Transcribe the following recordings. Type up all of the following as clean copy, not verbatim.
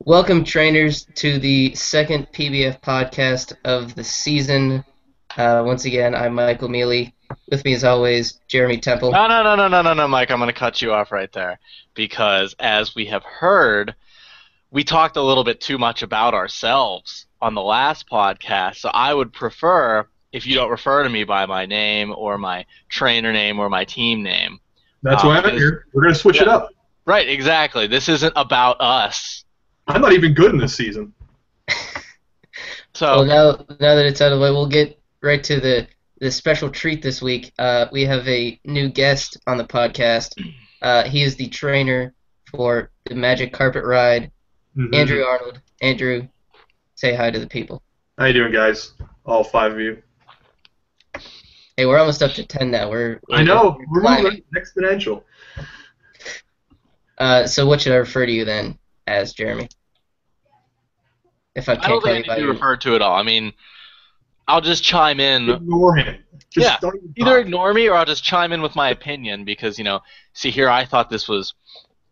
Welcome, trainers, to the second PBF podcast of the season. Once again, I'm Michael Mealy. With me, as always, Jeremy Temple. No, Mike, I'm going to cut you off right there. Because, as we have heard, we talked a little bit too much about ourselves on the last podcast, so I would prefer if you don't refer to me by my name or my trainer name or my team name. That's why I'm here. We're going to switch it up. Right, exactly. This isn't about us. I'm not even good in this season. Well, now that it's out of the way, we'll get right to the special treat this week. We have a new guest on the podcast. He is the trainer for the Magikarpet Ride, Andrew Arnold. Andrew, say hi to the people. How you doing, guys? All 5 of you. Hey, we're almost up to 10 now. I know. We're moving exponential. So what should I refer to you then as, Jeremy? If I can't don't think I need to refer to it all. I mean, I'll just chime in. Ignore him. Either ignore me or I'll just chime in with my opinion because, see here, I thought this was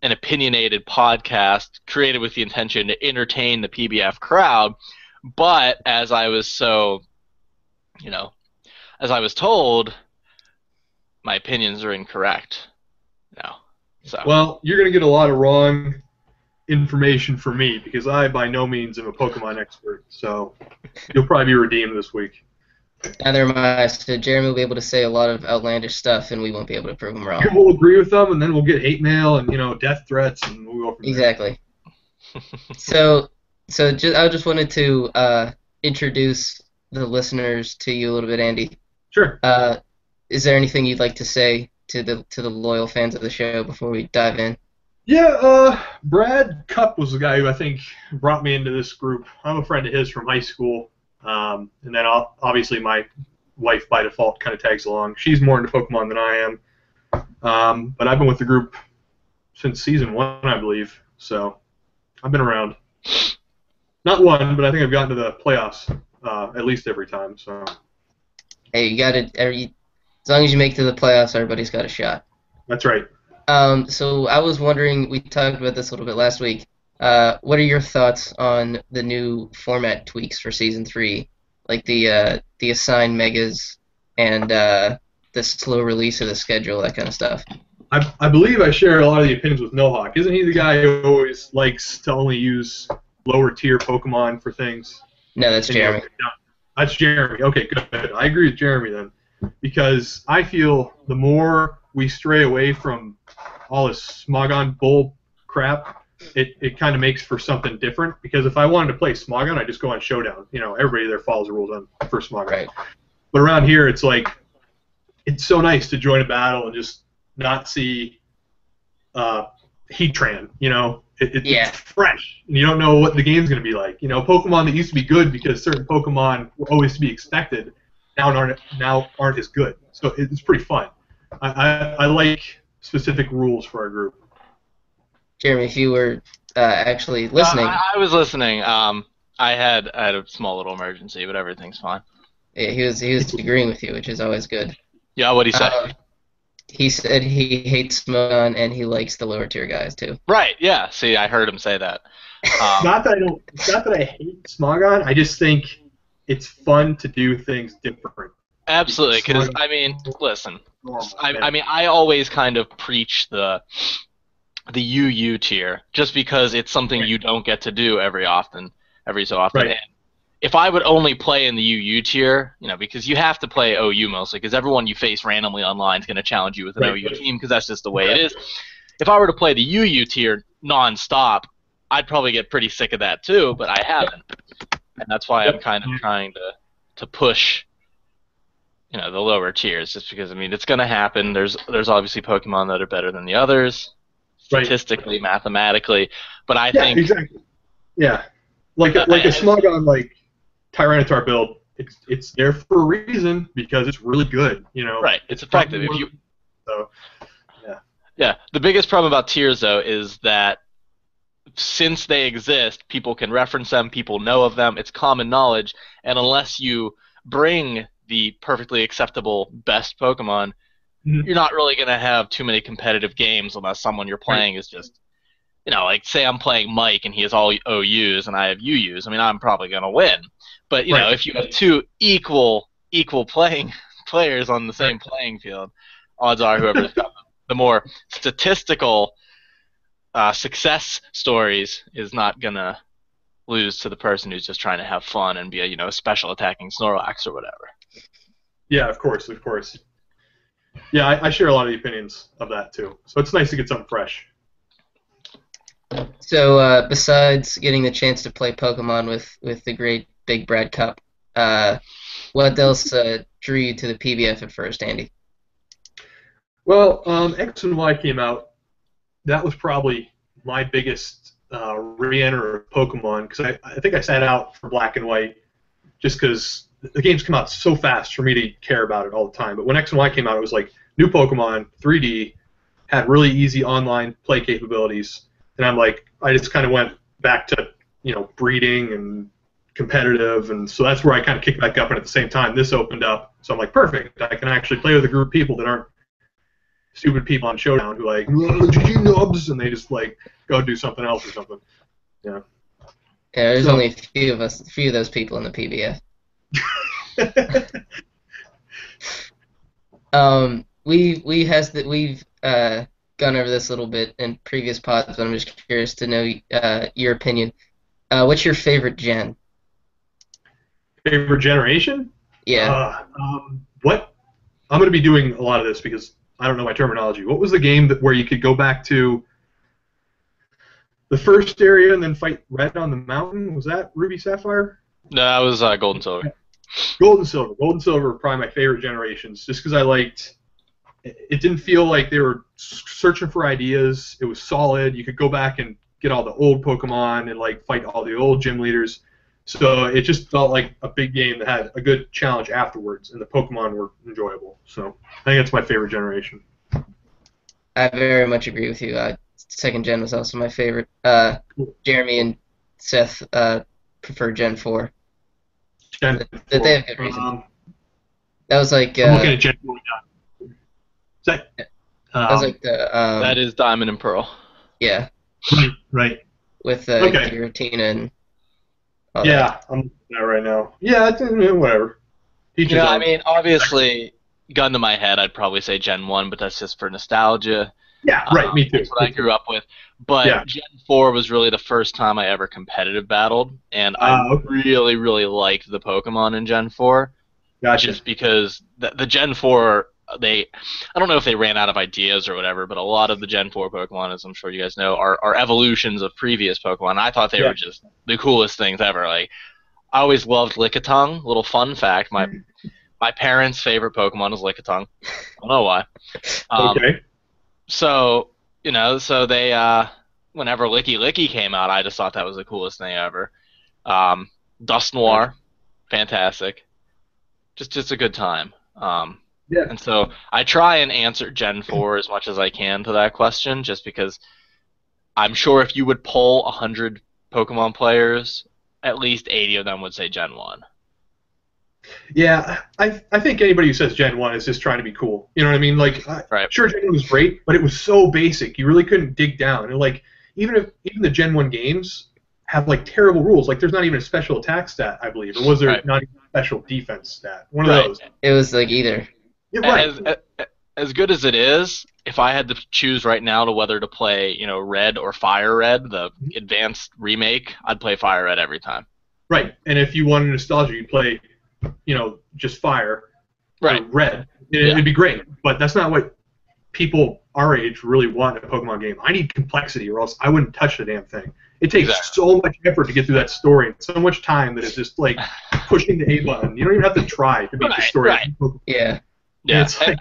an opinionated podcast created with the intention to entertain the PBF crowd, but as I was told, my opinions are incorrect. Well, you're going to get a lot of wrong information from me because I by no means am a Pokemon expert, so you'll probably be redeemed this week. Neither am I. So Jeremy will be able to say a lot of outlandish stuff, and we won't be able to prove him wrong. We'll agree with them, and then we'll get hate mail and death threats, and we'll go from there. Exactly. So I just wanted to introduce the listeners to you a little bit, Andy. Sure. Is there anything you'd like to say to the loyal fans of the show before we dive in? Yeah, Brad Cupp was the guy who I think brought me into this group. I'm a friend of his from high school, and then obviously my wife by default kind of tags along. She's more into Pokemon than I am, but I've been with the group since season 1, I believe, so I've been around. Not one, but I think I've gotten to the playoffs at least every time. So. Hey, you got it. As long as you make it to the playoffs, everybody's got a shot. That's right. So I was wondering, we talked about this a little bit last week. What are your thoughts on the new format tweaks for Season 3, like the assigned megas and the slow release of the schedule, that kind of stuff? I believe I share a lot of the opinions with Nohawk. Isn't he the guy who always likes to only use lower tier Pokemon for things? No, that's Jeremy. That's Jeremy. Okay, good. I agree with Jeremy then, because I feel the more we stray away from all this Smogon bull crap, it kind of makes for something different. Because if I wanted to play Smogon, I just go on Showdown. Everybody there follows the rules on for Smogon. Right. But around here, it's like it's so nice to join a battle and just not see Heatran. It's fresh, and you don't know what the game's going to be like. Pokemon that used to be good because certain Pokemon were always to be expected now aren't as good. So it's pretty fun. I like specific rules for our group. Jeremy, if you were actually listening. I was listening. I had a small little emergency, but everything's fine. Yeah, he was agreeing with you, which is always good. Yeah, what'd he say? He said he hates Smogon and he likes the lower tier guys too. Right. Yeah. See, I heard him say that. Not that I hate Smogon. I just think it's fun to do things different. Absolutely, because listen. I always kind of preach the UU tier just because it's something you don't get to do every so often. Right. And if I would only play in the UU tier, because you have to play OU mostly, because everyone you face randomly online is going to challenge you with an OU team, because that's just the way it is. If I were to play the UU tier nonstop, I'd probably get pretty sick of that too, but I haven't, and that's why I'm kind of trying to push. The lower tiers, just because it's going to happen. There's obviously Pokemon that are better than the others, statistically, mathematically, but I think exactly. Yeah, like a Smogon like Tyranitar build, it's there for a reason because it's really good. Right, it's effective. Yeah. The biggest problem about tiers though is that since they exist, people can reference them, people know of them, it's common knowledge, and unless you bring the perfectly acceptable best Pokemon, you're not really going to have too many competitive games unless someone you're playing is just like say I'm playing Mike and he has all OUs and I have UUs. I mean, I'm probably gonna win. But Right. if you have two equal players on the same playing field, odds are whoever's got the more statistical success stories is not gonna lose to the person who's just trying to have fun and be a special attacking Snorlax or whatever. Yeah, of course. Yeah, I share a lot of the opinions of that too. So it's nice to get something fresh. So besides getting the chance to play Pokemon with the great Big Brad Cup, what else drew you to the PBF at first, Andy? Well, X and Y came out. That was probably my biggest re-enter of Pokemon, because I think I sat out for Black and White just because the games come out so fast for me to care about it all the time. But when X and Y came out, it was like new Pokemon, 3D, had really easy online play capabilities, and I'm like, I just kind of went back to breeding and competitive, and so that's where I kind of kicked back up. And at the same time, this opened up, so I'm like, perfect. I can actually play with a group of people that aren't stupid people on Showdown who like GG nubs, and they just like go do something else or something. Yeah. Yeah, there's only a few of those people in the PBF. We've gone over this a little bit in previous pods, but I'm just curious to know your opinion. What's your favorite gen? Favorite generation? Yeah. What? I'm going to be doing a lot of this because I don't know my terminology. What was the game where you could go back to the first area and then fight Red on the mountain? Was that Ruby Sapphire? No, that was Gold and Silver. Gold and Silver were probably my favorite generations, just because I liked. It didn't feel like they were searching for ideas. It was solid. You could go back and get all the old Pokemon and like fight all the old gym leaders. So it just felt like a big game that had a good challenge afterwards, and the Pokemon were enjoyable. So I think that's my favorite generation. I very much agree with you. Second gen was also my favorite. Jeremy and Seth prefer Gen 4. Gen 4. But they have good reason. That was like. I'm looking at Gen 4 now. That was like the. That is Diamond and Pearl. Yeah. Right. With Okay. Giratina and. Yeah, I'm looking at that right now. Yeah, whatever. I mean, obviously, gun to my head, I'd probably say Gen 1, but that's just for nostalgia. Yeah, right, me too. That's what I grew up with. But Yeah. Gen 4 was really the first time I ever competitive battled, and I really, really liked the Pokemon in Gen 4. Gotcha. Just because the Gen 4, I don't know if they ran out of ideas or whatever, but a lot of the Gen 4 Pokemon, as I'm sure you guys know, are evolutions of previous Pokemon. I thought they were just the coolest things ever. Like, I always loved Lickitung. Little fun fact, my parents' favorite Pokemon is Lickitung. I don't know why. Okay. So they whenever Licky came out, I just thought that was the coolest thing ever. Dusknoir, fantastic. Just a good time. Yeah. And so I try and answer Gen 4 as much as I can to that question, just because I'm sure if you would poll 100 Pokemon players, at least 80 of them would say Gen 1. Yeah, I think anybody who says Gen 1 is just trying to be cool. You know what I mean? Like, Right. Sure, Gen 1 was great, but it was so basic. You really couldn't dig down. And like, even the Gen 1 games have like terrible rules. Like, there's not even a special attack stat, I believe, or was there not even a special defense stat? One of those. It was like either. Yeah, right. As good as it is, if I had to choose right now to whether to play, Red or Fire Red, the advanced remake, I'd play Fire Red every time. Right. And if you wanted nostalgia, you'd play, just Fire. Right. Or Red. It'd be great. But that's not what people our age really want in a Pokemon game. I need complexity, or else I wouldn't touch the damn thing. It takes so much effort to get through that story, and so much time that it's just like pushing the A button. You don't even have to try to beat the story. Right. Yeah. Yeah, It's like,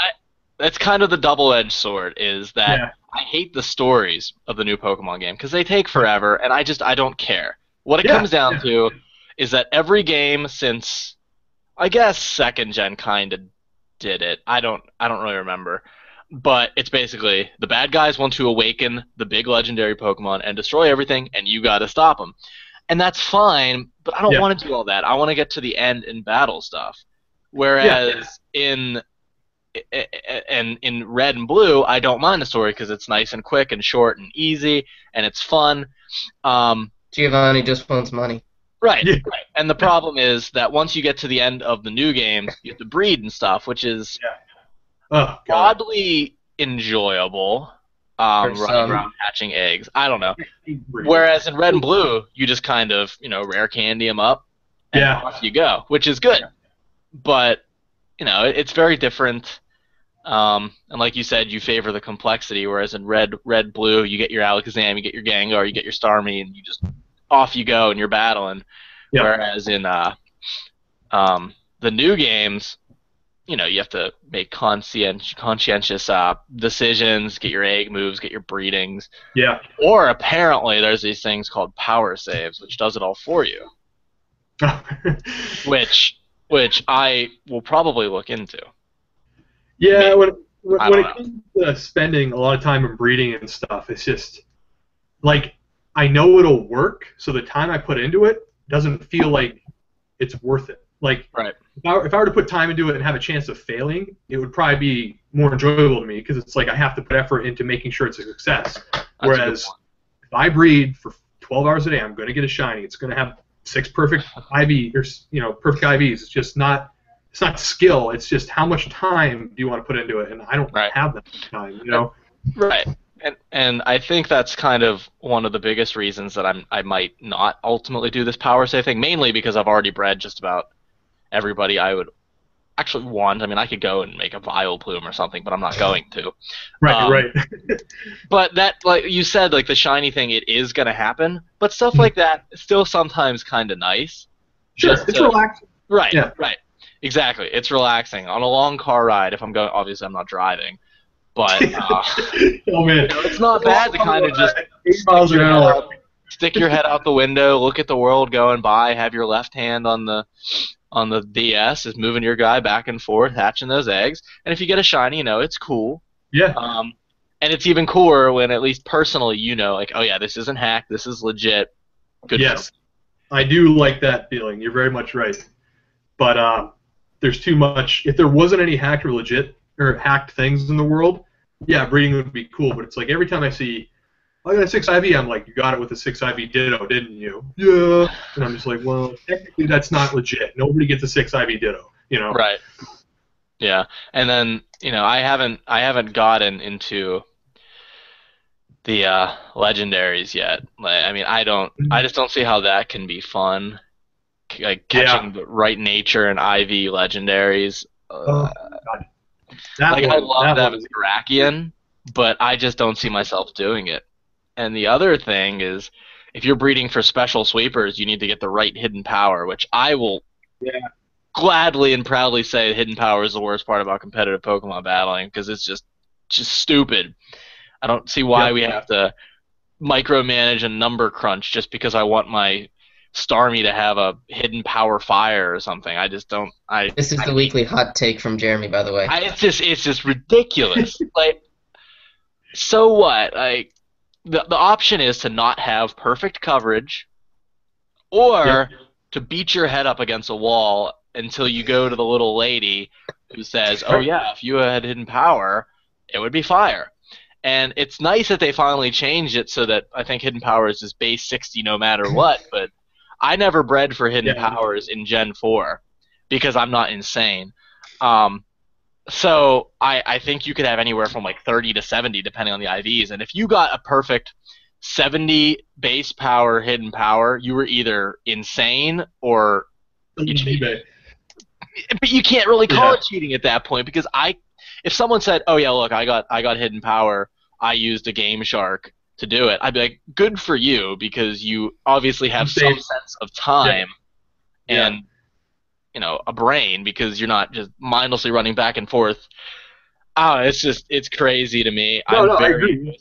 that's kind of the double-edged sword, is that I hate the stories of the new Pokemon game because they take forever, and I don't care. What it comes down to is that every game since, I guess, second gen kind of did it. I don't really remember, but it's basically the bad guys want to awaken the big legendary Pokemon and destroy everything, and you got to stop them, and that's fine. But I don't want to do all that. I want to get to the end and battle stuff. Whereas in and in red and blue, I don't mind the story because it's nice and quick and short and easy and it's fun. Giovanni just wants money. Right, right. And the problem is that once you get to the end of the new games, you have to breed and stuff, which is oddly enjoyable. Running around hatching eggs. I don't know. Whereas in red and blue, you just kind of, rare candy them up and off you go, which is good. But, it's very different. And like you said, you favor the complexity, whereas in red, blue, you get your Alakazam, you get your Gengar, you get your Starmie, and you just off you go and you're battling. Yep. Whereas in the new games, you have to make conscientious decisions, get your egg moves, get your breedings. Yeah. Or apparently there's these things called power saves, which does it all for you. which I will probably look into. Yeah, when it comes to spending a lot of time in breeding and stuff, it's just like I know it'll work, so the time I put into it doesn't feel like it's worth it. Like, right. If I were to put time into it and have a chance of failing, it would probably be more enjoyable to me because it's like I have to put effort into making sure it's a success. Whereas if I breed for 12 hours a day, I'm going to get a shiny. It's going to have 6 perfect IV or perfect IVs. It's just not. It's not skill. It's just how much time do you want to put into it, and I don't have that much time. Right. And I think that's kind of one of the biggest reasons that I might not ultimately do this power save thing. Mainly because I've already bred just about everybody I would actually want. I mean, I could go and make a Vileplume or something, but I'm not going to. Right. But that, like you said, like the shiny thing, it is going to happen. But stuff like that is still sometimes kind of nice. Sure, it's relaxing. Right. Yeah. Right. Exactly. It's relaxing on a long car ride. If I'm going, obviously I'm not driving, but oh man, it's not bad to kind of just 8 miles an hour. Stick your head out the window, look at the world going by, have your left hand on the DS is moving your guy back and forth, hatching those eggs. And if you get a shiny, it's cool. Yeah. And it's even cooler when, at least personally, like, oh yeah, this isn't hacked, this is legit. Good. Yes, I do like that feeling. You're very much right. But there's too much. If there wasn't any hacked or legit or hacked things in the world, yeah, breeding would be cool. But it's like every time I see, I got a 6 IV, I'm like, you got it with a 6 IV Ditto, didn't you? Yeah. And I'm just like, well, technically that's not legit. Nobody gets a 6 IV Ditto, Right. Yeah. And then, I haven't gotten into the legendaries yet. I mean, I just don't see how that can be fun. Like catching the right nature and IV legendaries. God. I love them as Brachian, but I just don't see myself doing it. And the other thing is, if you're breeding for special sweepers, you need to get the right hidden power, which I will gladly and proudly say hidden power is the worst part about competitive Pokemon battling, because it's just stupid. I don't see why we have to micromanage a number crunch just because I want my Starmie to have a hidden power fire or something. I just don't. This is the weekly hot take from Jeremy, by the way. It's just ridiculous. Like, so what? Like, the option is to not have perfect coverage, or to beat your head up against a wall until you go to the little lady who says, "Oh yeah, if you had hidden power, it would be fire." And it's nice that they finally changed it so that I think hidden power is just base 60 no matter what, but I never bred for hidden powers in Gen 4 because I'm not insane. So I think you could have anywhere from like 30 to 70 depending on the IVs. And if you got a perfect 70 base power hidden power, you were either insane or you cheated. But you can't really call it cheating at that point, because if someone said, "Oh yeah, look, I got hidden power, I used a Game Shark to do it," I'd be like, good for you, because you obviously have some sense of time and a brain, because you're not just mindlessly running back and forth. It's crazy to me. No, I agree.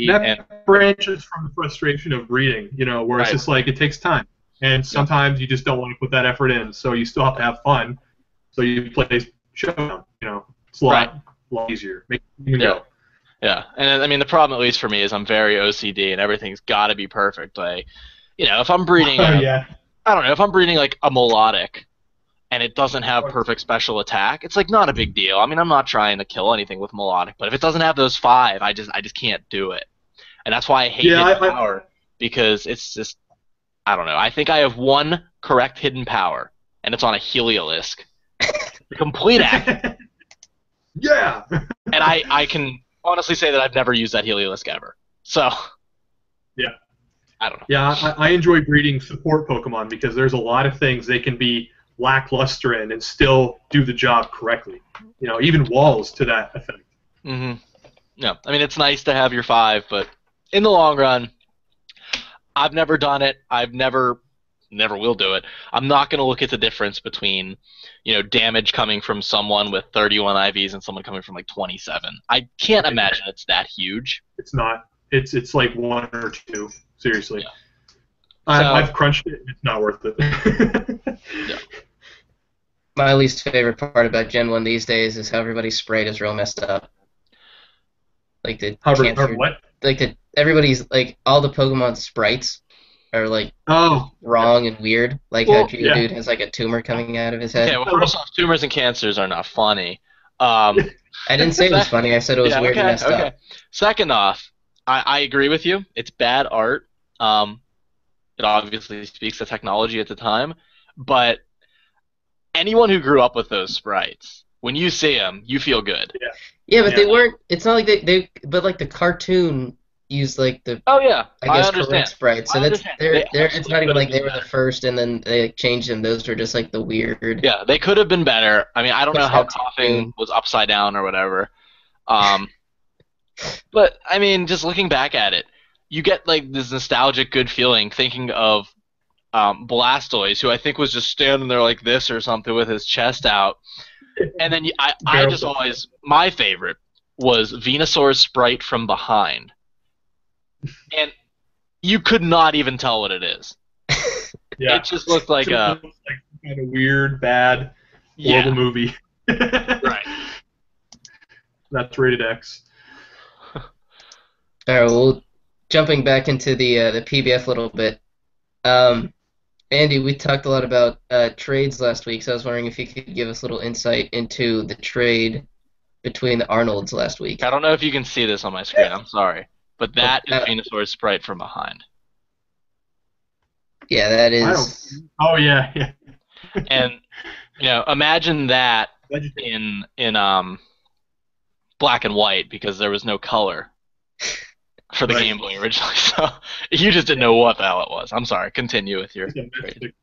That branches from the frustration of breeding, where it's just like it takes time, and sometimes you just don't want to put that effort in, so you still have to have fun. So you play Showdown, it's a lot easier. Make it go. Yeah, and I mean the problem, at least for me, is I'm very OCD and everything's got to be perfect. Like, if I'm breeding, I don't know, if I'm breeding like a melodic, and it doesn't have perfect special attack, it's like not a big deal. I mean, I'm not trying to kill anything with melodic, but if it doesn't have those 5, I just can't do it. And that's why I hate hidden power, because it's just, I don't know. I think I have one correct hidden power, and it's on a Heliolisk. The complete act. Yeah. And I can honestly say that I've never used that Heliolisk ever. So. Yeah. I don't know. Yeah, I enjoy breeding support Pokemon because there's a lot of things they can be lackluster in and still do the job correctly. You know, even walls to that effect. Mm-hmm. Yeah, I mean, it's nice to have your 5, but in the long run, I've never done it. I've never will do it. I'm not going to look at the difference between, damage coming from someone with 31 IVs and someone coming from like 27. I can't imagine it's that huge. It's not. It's like 1 or 2. Seriously. Yeah. I've crunched it. It's not worth it. Yeah. My least favorite part about Gen 1 these days is how everybody's sprite is real messed up. Like the what? Like everybody's like all the Pokemon sprites are like wrong and weird. Like how Geodude has like a tumor coming out of his head. Okay, well, first off, tumors and cancers are not funny. I didn't say it was funny. I said it was weird and messed up. Second off, I agree with you. It's bad art. It obviously speaks to technology at the time, but anyone who grew up with those sprites, when you see them, you feel good. Yeah, but they weren't. It's not like they. But like the cartoon used like the. Oh yeah, I guess correct sprites. So that's it's not even like they were the first and then they changed them. Those were just like the weird. Yeah, they could have been better. I mean, I don't know how Coughing was upside down or whatever. But I mean, just looking back at it, you get like this nostalgic good feeling thinking of Blastoise, who I think was just standing there like this or something with his chest out. And then I just always, my favorite was Venusaur's sprite from behind. And you could not even tell what it is. Yeah. It just looked like a kind of weird, bad, horrible movie. Right. That's rated X. All right, well, jumping back into the PBF a little bit. Andy, we talked a lot about trades last week, so I was wondering if you could give us a little insight into the trade between the Arnolds last week. I don't know if you can see this on my screen. I'm sorry. But that is Venusaur's sprite from behind. Yeah, that is. Oh, yeah. And, imagine that in black and white because there was no color for the Game Boy originally. So you just didn't know what the hell it was. I'm sorry. Continue with your trade.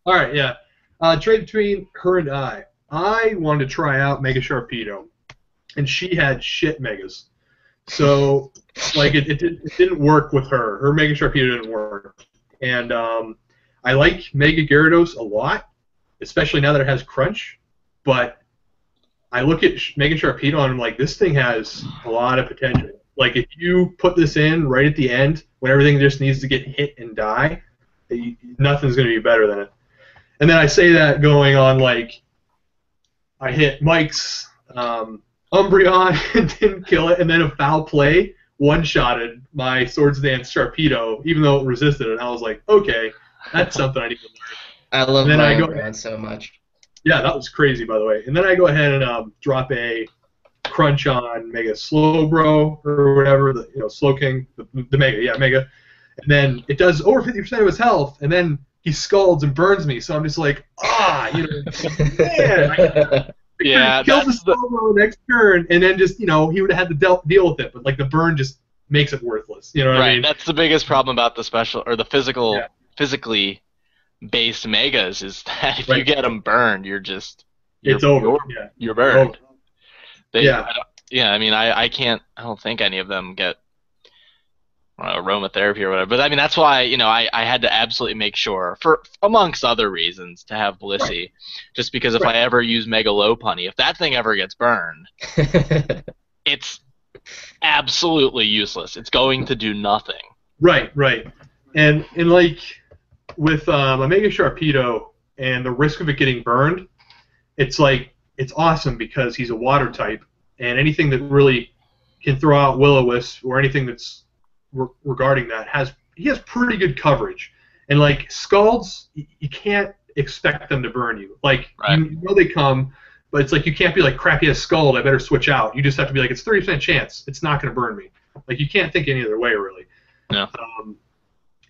All right, yeah. Trade between her and I. I wanted to try out Mega Sharpedo, and she had shit Megas. So, it didn't work with her. Her Mega Sharpedo didn't work. And I like Mega Gyarados a lot, especially now that it has Crunch. But I look at Mega Sharpedo and I'm like, this thing has a lot of potential. Like, if you put this in right at the end, when everything just needs to get hit and die, nothing's going to be better than it. And then I say that going on, like, I hit Mike's Umbreon and didn't kill it, and then a foul play one-shotted my Swords Dance Sharpedo, even though it resisted it. And I was like, okay, that's something I need to learn. I love my Umbreon so much. Yeah, that was crazy, by the way. And then I go ahead and drop a Crunch on Mega Slowbro or whatever, Slow King, the Mega, Mega. And then it does over 50% of his health, and then he scalds and burns me. So I'm just like, man. Yeah, kills the Slowbro next turn, and then just, he would have had to deal with it. But, the burn just makes it worthless. You know what I mean? That's the biggest problem about the special, or the physically based Megas, is that if you get them burned, it's over. You're burned. I mean, I don't think any of them get aromatherapy or whatever. But I mean, that's why, I had to absolutely make sure, for amongst other reasons, to have Blissey. Just because if I ever use Mega Lopunny, if that thing ever gets burned, it's absolutely useless. It's going to do nothing. Right. And with a Mega Sharpedo and the risk of it getting burned, it's awesome because he's a water type, and anything that really can throw out Will-O-Wisp or anything that's regarding that he has pretty good coverage. And Scalds, you can't expect them to burn you. Like, Right. you know they come, but it's like you can't be like, crap, he has Scald, I better switch out. You just have to be like, it's 30% chance, it's not going to burn me. Like, you can't think any other way, really. Yeah.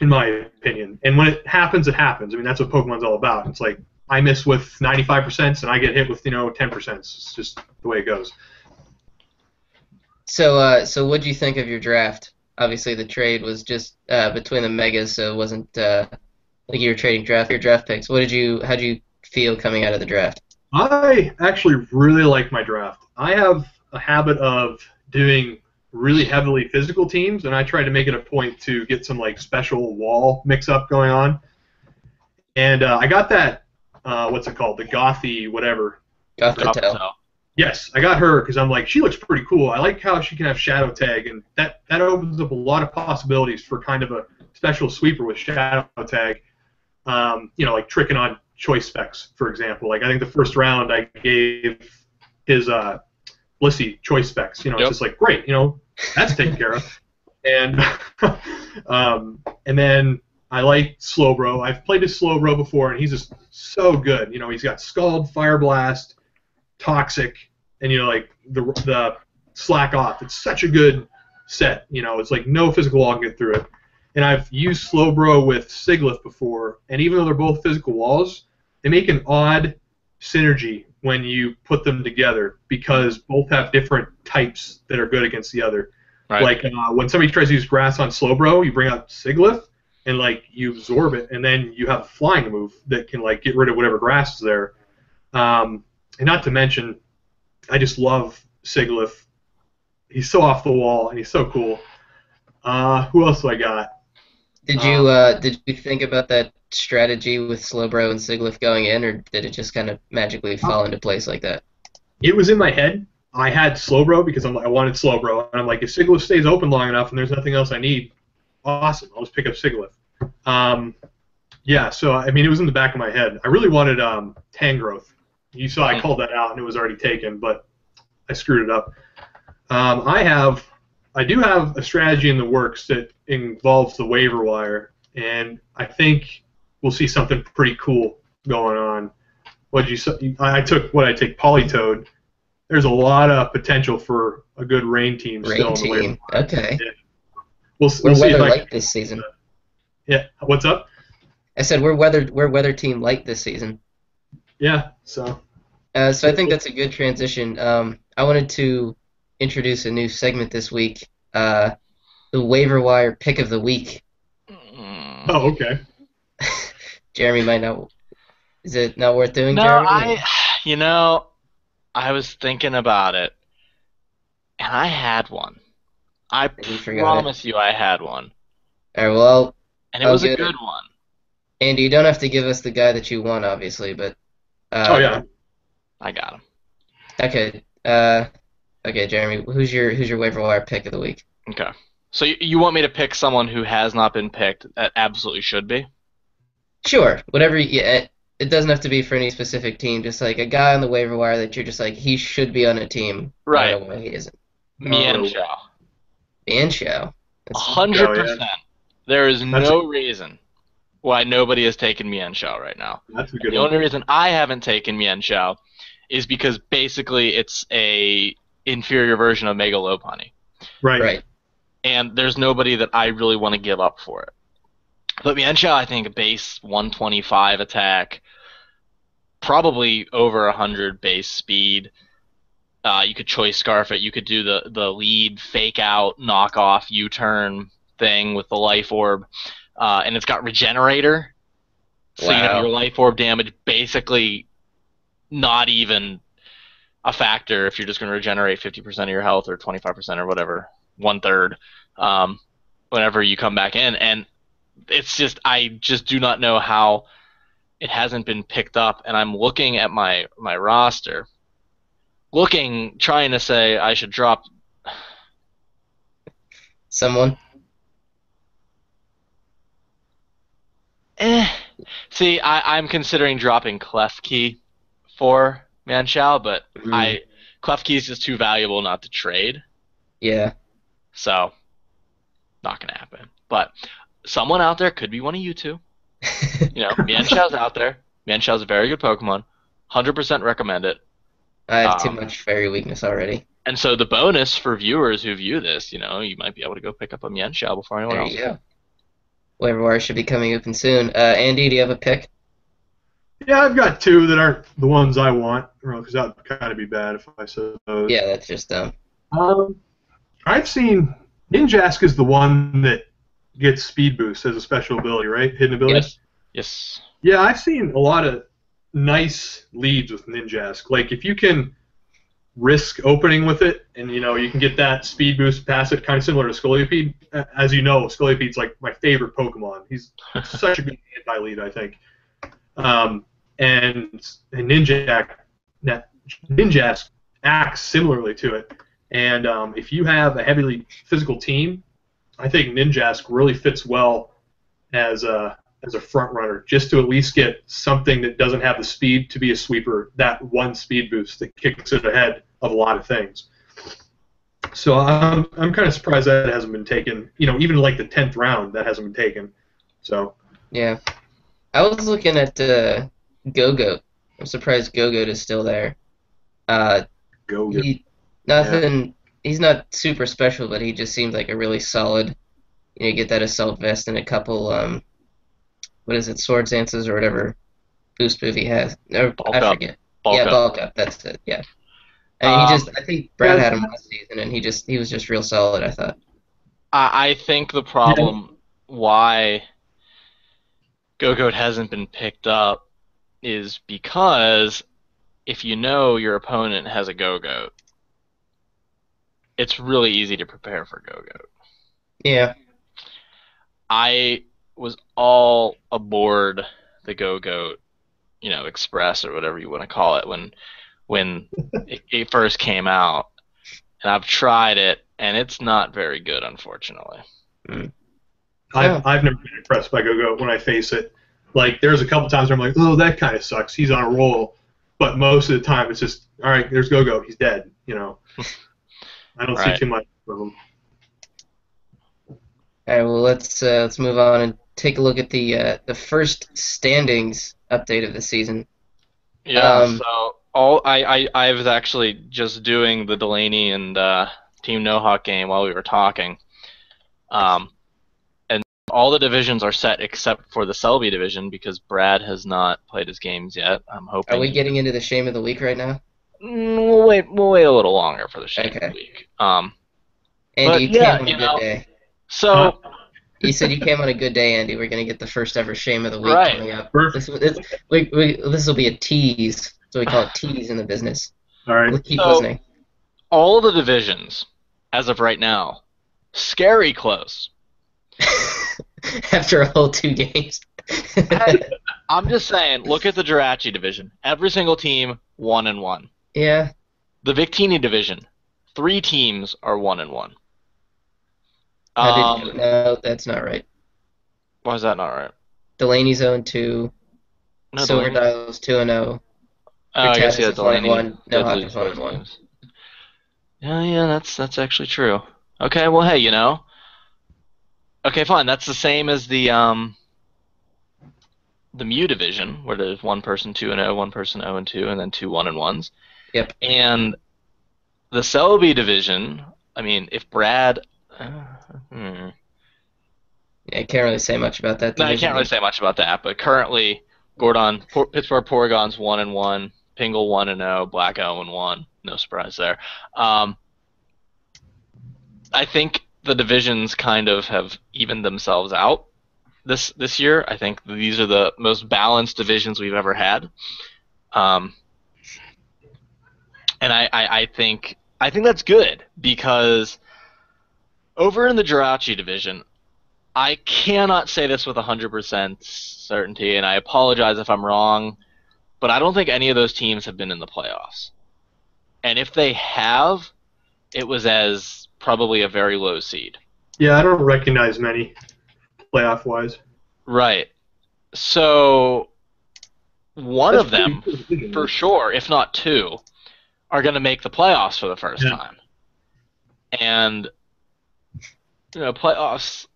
In my opinion. And when it happens, it happens. I mean, that's what Pokemon's all about. It's like, I miss with 95% and I get hit with, 10%. It's just the way it goes. So what do you think of your draft? Obviously, the trade was just between the megas, so it wasn't like you were trading your draft picks. How'd you feel coming out of the draft? I actually really like my draft. I have a habit of doing really heavily physical teams, and I try to make it a point to get some like special wall mix-up going on. And I got that, what's it called, the Gothy whatever. Gothitelle. Yes, I got her because I'm like, she looks pretty cool. I like how she can have Shadow Tag, and that opens up a lot of possibilities for kind of a special sweeper with Shadow Tag. Like tricking on choice specs, for example. Like, I think the first round I gave his Blissey choice specs. It's just like, great, that's taken care of. And and then I like Slowbro. I've played his Slowbro before, and he's just so good. He's got Scald, Fire Blast, Toxic, and like the Slack Off. It's such a good set. It's like no physical wall can get through it. And I've used Slowbro with Sigilyph before, and even though they're both physical walls, they make an odd synergy when you put them together because both have different types that are good against the other. Right. Like when somebody tries to use Grass on Slowbro, you bring out Sigilyph, and like you absorb it, and then you have a flying move that can like get rid of whatever grass is there. And not to mention, I just love Sigilyph. He's so off the wall, and he's so cool. Who else do I got? Did you think about that strategy with Slowbro and Sigilyph going in, or did it just kind of magically fall into place like that? It was in my head. I had Slowbro because I wanted Slowbro, and I'm like, if Sigilyph stays open long enough and there's nothing else I need, awesome, I'll just pick up Sigilyph. Yeah, so I mean, it was in the back of my head. I really wanted Tangrowth. You saw I called that out, and it was already taken, but I screwed it up. I do have a strategy in the works that involves the waiver wire, and I think we'll see something pretty cool going on. I take Politoed. There's a lot of potential for a good rain team still in the waiver wire. Okay. Yeah. We'll we're see weather if light this season. Yeah. What's up? I said we're weather team light this season. Yeah. So I think that's a good transition. I wanted to introduce a new segment this week, the waiver wire pick of the week. Oh, okay. Jeremy might not. Is it not worth doing, No, Jeremy? I was thinking about it, and I had one. I promise you I had one. All right, well, and it was a good one. Andy, you don't have to give us the guy that you want, obviously, but... oh, yeah. I got him. Okay. Okay, Jeremy, who's your waiver wire pick of the week? Okay. So you want me to pick someone who has not been picked that absolutely should be? Sure. Whatever. It doesn't have to be for any specific team. Just like a guy on the waiver wire that you're just like, he should be on a team. Right. I don't know why he isn't. Mienshao. Mienshao. 100%. There is no reason why nobody has taken Mienshao right now. That's a good The only reason I haven't taken Mienshao is because basically it's a inferior version of Mega Lopunny. Right. And there's nobody that I really want to give up for it. But Mienshao, I think, base 125 attack, probably over 100 base speed. You could choice scarf it. You could do the lead, fake out, knock off, U-turn thing with the life orb. And it's got regenerator. So you have your life orb damage basically not even a factor if you're just going to regenerate 50% of your health or 25% or whatever, 1/3, whenever you come back in. And it's just, I just do not know how it hasn't been picked up. And I'm looking at my roster, trying to say I should drop someone. See, I'm considering dropping Klefki for Mienshao, but Klefki is just too valuable not to trade. Yeah. So, not going to happen. But someone out there, could be one of you two. Mienshao's out there. Mienshao is a very good Pokemon. 100% recommend it. I have too much fairy weakness already. And so the bonus for viewers who view this, you might be able to go pick up a Mienshao before anyone else. There you go. Wave War should be coming open soon. Andy, do you have a pick? Yeah, I've got two that aren't the ones I want, because that would kind of be bad if I said those. Yeah, that's just dumb. I've seen Ninjask is the one that gets speed boost as a special ability, right? Hidden ability? Yes. Yeah, I've seen a lot of nice leads with Ninjask. Like, if you can risk opening with it, and, you can get that speed boost past it, kind of similar to Scolipede. As you know, Scolipede's, like, my favorite Pokemon. He's such a good anti-lead, I think. And Ninjask acts similarly to it. And if you have a heavily physical team, I think Ninjask really fits well as a front runner, just to at least get something that doesn't have the speed to be a sweeper, that one speed boost that kicks it ahead of a lot of things. So I'm kind of surprised that hasn't been taken. Even like the 10th round, that hasn't been taken. So yeah, I was looking at Go-Goat. I'm surprised Go-Goat is still there. Go-Goat. He's not super special, but he just seems like a really solid. You get that assault vest and a couple what is it, Sword Dances or whatever boost move he has. I forget. Bulk Up. That's it. Yeah. And I think Brad had him last season, and he was just real solid, I thought. I think the problem why Go-Goat hasn't been picked up is because if your opponent has a Go-Goat, it's really easy to prepare for Go-Goat. Yeah. I was all aboard the Go-Goat, Express or whatever you want to call it when it first came out, and I've tried it, and it's not very good, unfortunately. I've never been impressed by Go-Goat when I face it. Like, there's a couple times where I'm like, oh, that kind of sucks. He's on a roll. But most of the time, it's just, all right, there's Go-Goat. He's dead. I don't see too much of him. All right, well, let's move on and take a look at the first standings update of the season. Yeah. I was actually just doing the Delaney and Team No-Hawk game while we were talking. And all the divisions are set except for the Selby division because Brad has not played his games yet. I'm hoping. Are we getting into the shame of the week right now? We'll wait a little longer for the shame of the week. Andy, you came on a good day. So you said you came on a good day, Andy. We're gonna get the first ever shame of the week coming up. This will be a tease. So we call it tease in the business. All right. We'll keep listening. All of the divisions, as of right now, scary close. After a whole 2 games. I'm just saying, look at the Jirachi division. Every single team 1-1. Yeah. The Victini division, 3 teams are 1-1. No, that's not right. Why is that not right? Delaney's 0-2. No, Silver Dial's 2-0. I guess Delaney. 1-1. No-Hawk is 1-1. Yeah, that's actually true. Okay, well, hey, Okay, fine. That's the same as the Mew division, where there's one person 2-0, one person 0-2, and then 2 1-1s. Yep. And the Selby division, I mean, if Brad... Yeah, I can't really say much about that division. No, I can't really say much about that, but currently, Pittsburgh Porygon's 1-1, Pingle 1-0, Black 0-1. No surprise there. I think the divisions kind of have evened themselves out this year. I think these are the most balanced divisions we've ever had. And I think that's good because over in the Jirachi division, I cannot say this with 100% certainty, and I apologize if I'm wrong, but I don't think any of those teams have been in the playoffs. And if they have, it was as probably a very low seed. Yeah, I don't recognize many playoff-wise. Right. So one of them, for sure, if not 2, are going to make the playoffs for the first time. And, playoffs,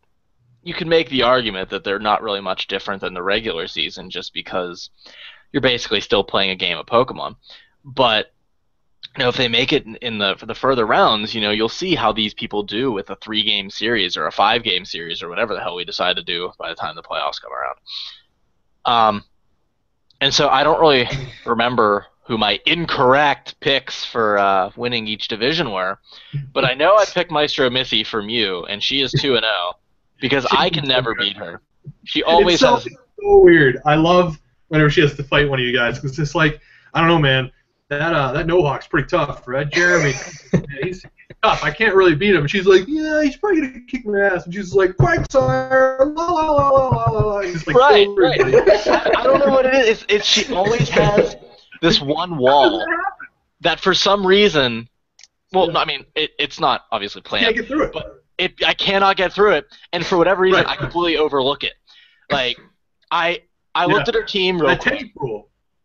you can make the argument that they're not really much different than the regular season just because you're basically still playing a game of Pokemon. But if they make it for the further rounds, you'll see how these people do with a 3-game series or a 5-game series or whatever the hell we decide to do by the time the playoffs come around. And so I don't really remember who my incorrect picks for winning each division were, but I know I picked Maestro Missy from you, and she is 2-0 because I can never beat her. She always has. It's so weird. I love whenever she has to fight one of you guys because it's just like, I don't know, man. That No-Hawk's pretty tough, right? Jeremy, he's tough. I can't really beat him. And she's like, yeah, he's probably gonna kick my ass. And she's like, Quagsire, la la la la la la. Like, right. I don't know what it is. It's she always has this one wall that for some reason, I mean, it's not obviously planned. Can't get through it. But I cannot get through it, and for whatever reason, I completely overlook it. Like, I looked at her team real quick.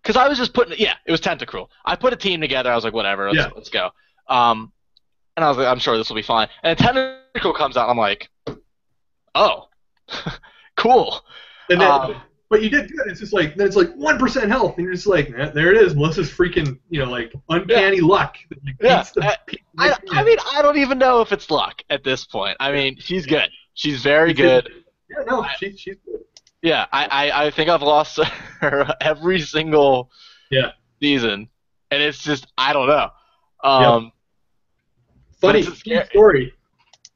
Because I was just it was Tentacruel. I put a team together. I was like, whatever, let's go. And I was like, I'm sure this will be fine. And Tentacruel comes out, and I'm like, oh, cool. And then, but you did good. It's just like, then it's like 1% health, and you're just like, there it is. Melissa's freaking, like, uncanny luck. I mean, I don't even know if it's luck at this point. I mean, she's good. She's very good. Yeah, no, she's good. Yeah, I think I've lost her every single season, and it's just, I don't know. Funny story.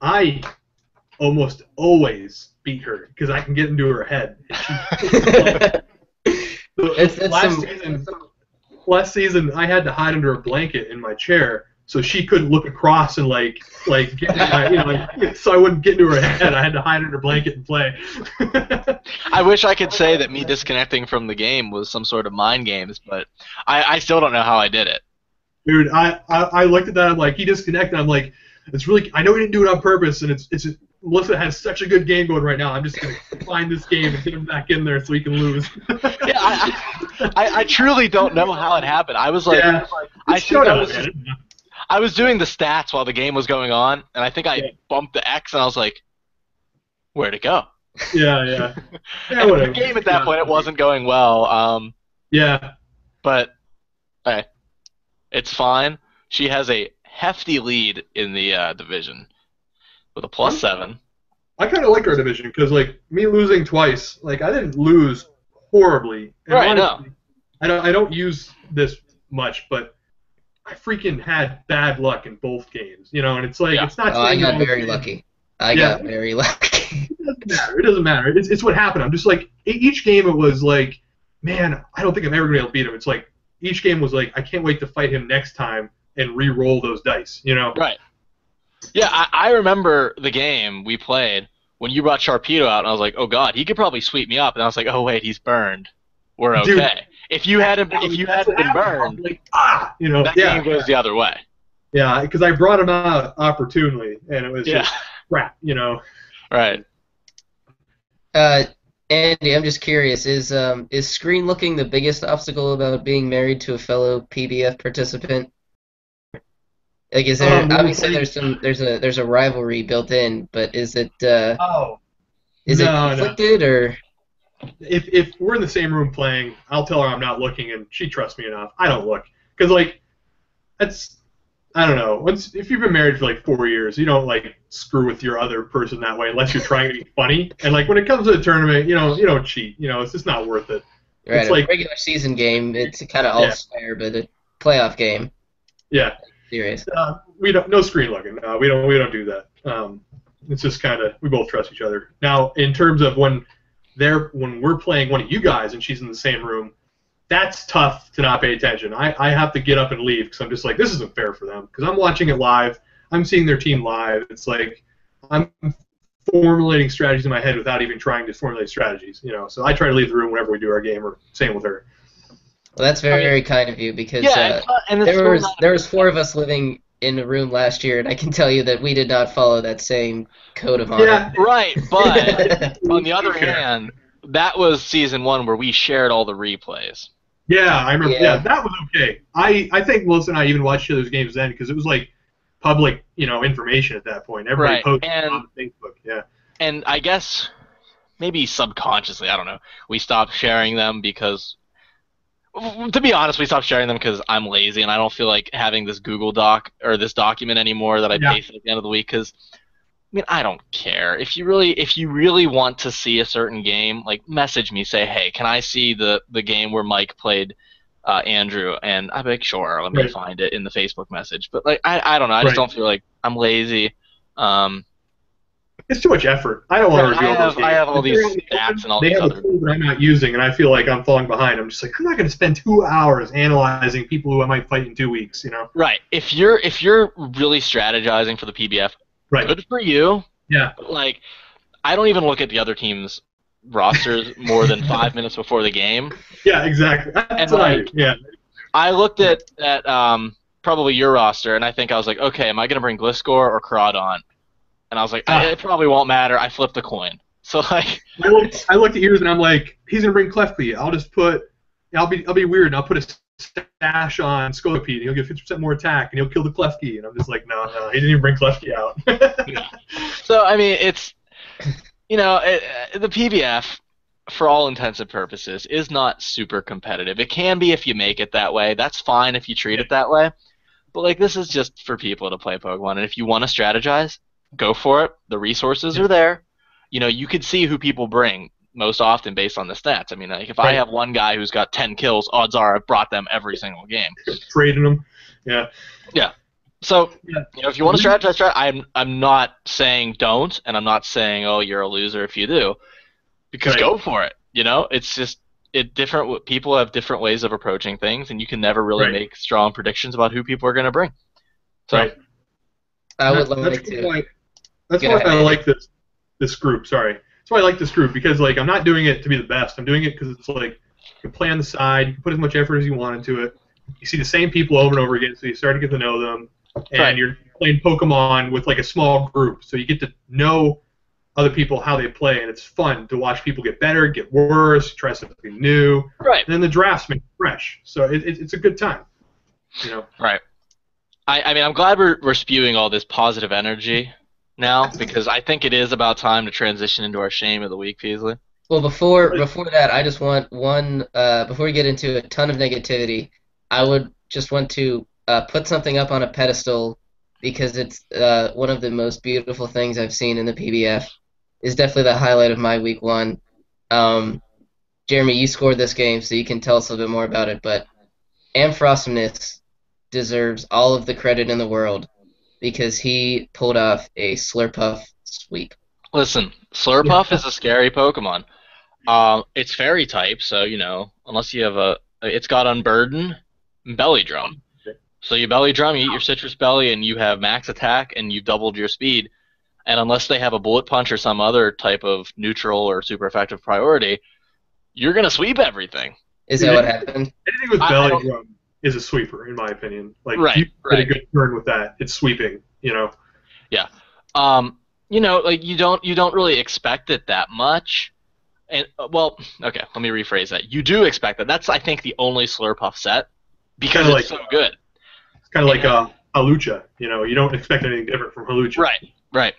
I almost always beat her because I can get into her head. Last season, I had to hide under a blanket in my chair so she couldn't look across and so I wouldn't get into her head. I had to hide under a blanket and play. I wish I could say that me disconnecting from the game was some sort of mind games, but I still don't know how I did it. Dude, I looked at that. I'm like, he disconnected. I'm like, it's really. I know he didn't do it on purpose, and it's. Melissa has such a good game going right now. I'm just gonna find this game and get him back in there so he can lose. I truly don't know how it happened. I was like, I was doing the stats while the game was going on, and I think I bumped the X, and I was like, where'd it go? Yeah. And the game at that point, it wasn't going well. But hey, it's fine. She has a hefty lead in the division with a +7. I kind of like our division because, like, me losing twice, like, I didn't lose horribly. And honestly, I don't use this much, but I freaking had bad luck in both games, and it's like it's not. I got very lucky. I got very lucky. It doesn't matter. It's what happened. I'm just like, each game it was like, man, I don't think I'm ever gonna be able to beat him. It's like each game was like, I can't wait to fight him next time and re-roll those dice. Right. Yeah, I remember the game we played when you brought Sharpedo out, and I was like, oh god, he could probably sweep me up, and I was like, oh wait, he's burned. We're okay. Dude, if you hadn't been burned, like, that game goes the other way. Yeah, because I brought him out opportunely, and it was just crap, Right. Andy, I'm just curious, is screen looking the biggest obstacle about being married to a fellow PBF participant? Like, is there obviously there's a rivalry built in, but is it it conflicted or? If we're in the same room playing, I'll tell her I'm not looking, and she trusts me enough. I don't look because I don't know. If you've been married for like 4 years, you don't like screw with your other person that way unless you're trying to be funny. And like when it comes to a tournament, you don't cheat. It's just not worth it. Right, it's like a regular season game. It's kind of all fair, but a playoff game. Yeah. Serious. We don't. No screen looking. We don't do that. It's just kind of we both trust each other. Now, in terms of when we're playing one of you guys and she's in the same room, that's tough to not pay attention. I have to get up and leave because I'm just like, this isn't fair for them because I'm watching it live. I'm seeing their team live. It's like I'm formulating strategies in my head without even trying to formulate strategies. So I try to leave the room whenever we do our game, or same with her. Well, that's very kind of you because there was 4 of us living in a room last year, and I can tell you that we did not follow that same code of honor. Yeah, right. But on the other hand, that was season 1 where we shared all the replays. Yeah, I remember. Yeah, that was okay. I think Melissa and I even watched each other's games then because it was like public, information at that point. Everybody posted on Facebook. Yeah. And I guess maybe subconsciously, I don't know, we stopped sharing them because To be honest, we stopped sharing them because I'm lazy and I don't feel like having this Google Doc or this document anymore that I paste at the end of the week. Because I mean, I don't care if you really want to see a certain game. Like, message me, say, hey, can I see the game where Mike played Andrew? And I'm like, sure, let me find it in the Facebook message. But like, I don't know. I just don't feel like I'm lazy. It's too much effort. I don't want to reveal those games. I have all these stats and all these other. They have a tool that I'm not using, and I feel like I'm falling behind. I'm just like, I'm not going to spend 2 hours analyzing people who I might fight in 2 weeks. You know. Right. If you're really strategizing for the PBF, good for you. Yeah. But like, I don't even look at the other team's rosters more than 5 minutes before the game. Yeah, exactly. That's what I do. Yeah. I looked at probably your roster, and I was like, okay, am I going to bring Gliscor or Caradon? And I was like, it probably won't matter. I flipped a coin. So like, I looked at yours and I'm like, he's gonna bring Klefki. I'll be weird and I'll put a stash on Scolipede and he'll get 50% more attack and he'll kill the Klefki. And I'm just like, no, he didn't even bring Klefki out. Yeah. So I mean, it's the PBF, for all intents and purposes, is not super competitive. It can be if you make it that way. That's fine if you treat it that way. But like, this is just for people to play Pokemon, and if you want to strategize, go for it. The resources are there. You could see who people bring most often based on the stats. I mean, like, if I have one guy who's got 10 kills, odds are I've brought them every single game. Trading them. Yeah. Yeah. So, if you want to strategize, I'm not saying don't, and I'm not saying, oh, you're a loser if you do, because go for it. It's just people have different ways of approaching things, and you can never really make strong predictions about who people are going to bring. So, I would like to. That's why I like this group. Sorry, that's why I like this group, because like, I'm not doing it to be the best. I'm doing it because it's like, you can play on the side, you can put as much effort as you want into it. You see the same people over and over again, so you start to get to know them, and you're playing Pokemon with like a small group, so you get to know other people, how they play, and it's fun to watch people get better, get worse, try something new. Right. And then the drafts make it fresh, so it's a good time. Right. I mean, I'm glad we're spewing all this positive energy now, because I think it is about time to transition into our shame of the week, Peasley. Well, before that, I just want before we get into a ton of negativity, I would just want to put something up on a pedestal, because it's one of the most beautiful things I've seen in the PBF. Is definitely the highlight of my week 1. Jeremy, you scored this game, so you can tell us a little bit more about it, but Ampharos deserves all of the credit in the world, because he pulled off a Slurpuff sweep. Listen, Slurpuff is a scary Pokemon. It's fairy type, so unless you have it's got Unburden and Belly Drum. So you Belly Drum, you eat your Citrus Belly, and you have max attack, and you've doubled your speed. And unless they have a Bullet Punch or some other type of neutral or super effective priority, you're gonna sweep everything. Is that what happened? Anything with Belly Drum is a sweeper, in my opinion. Like, you get a good turn with that, it's sweeping. Yeah. Like, you don't really expect it that much. And okay, let me rephrase that. You do expect that. That's, I think, the only Slurpuff set, because it's so good. It's kind of like Halucha. You don't expect anything different from Halucha. Right.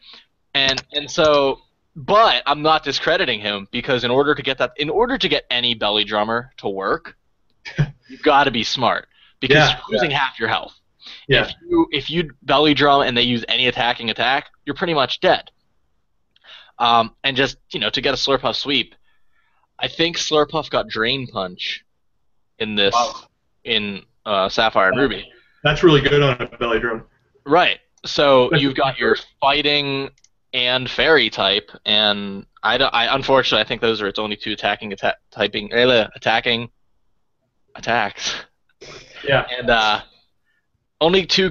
And so, but I'm not discrediting him, because in order to get any Belly Drummer to work, you've got to be smart, because you're losing half your health. Yeah. If you Belly Drum and they use any attacking attack, you're pretty much dead. And just to get a Slurpuff sweep, I think Slurpuff got Drain Punch in this in Sapphire and Ruby. That's really good on a Belly Drum. Right. So you've got your fighting and fairy type, and I unfortunately I think those are its only 2 attacking attacks. Yeah. And only 2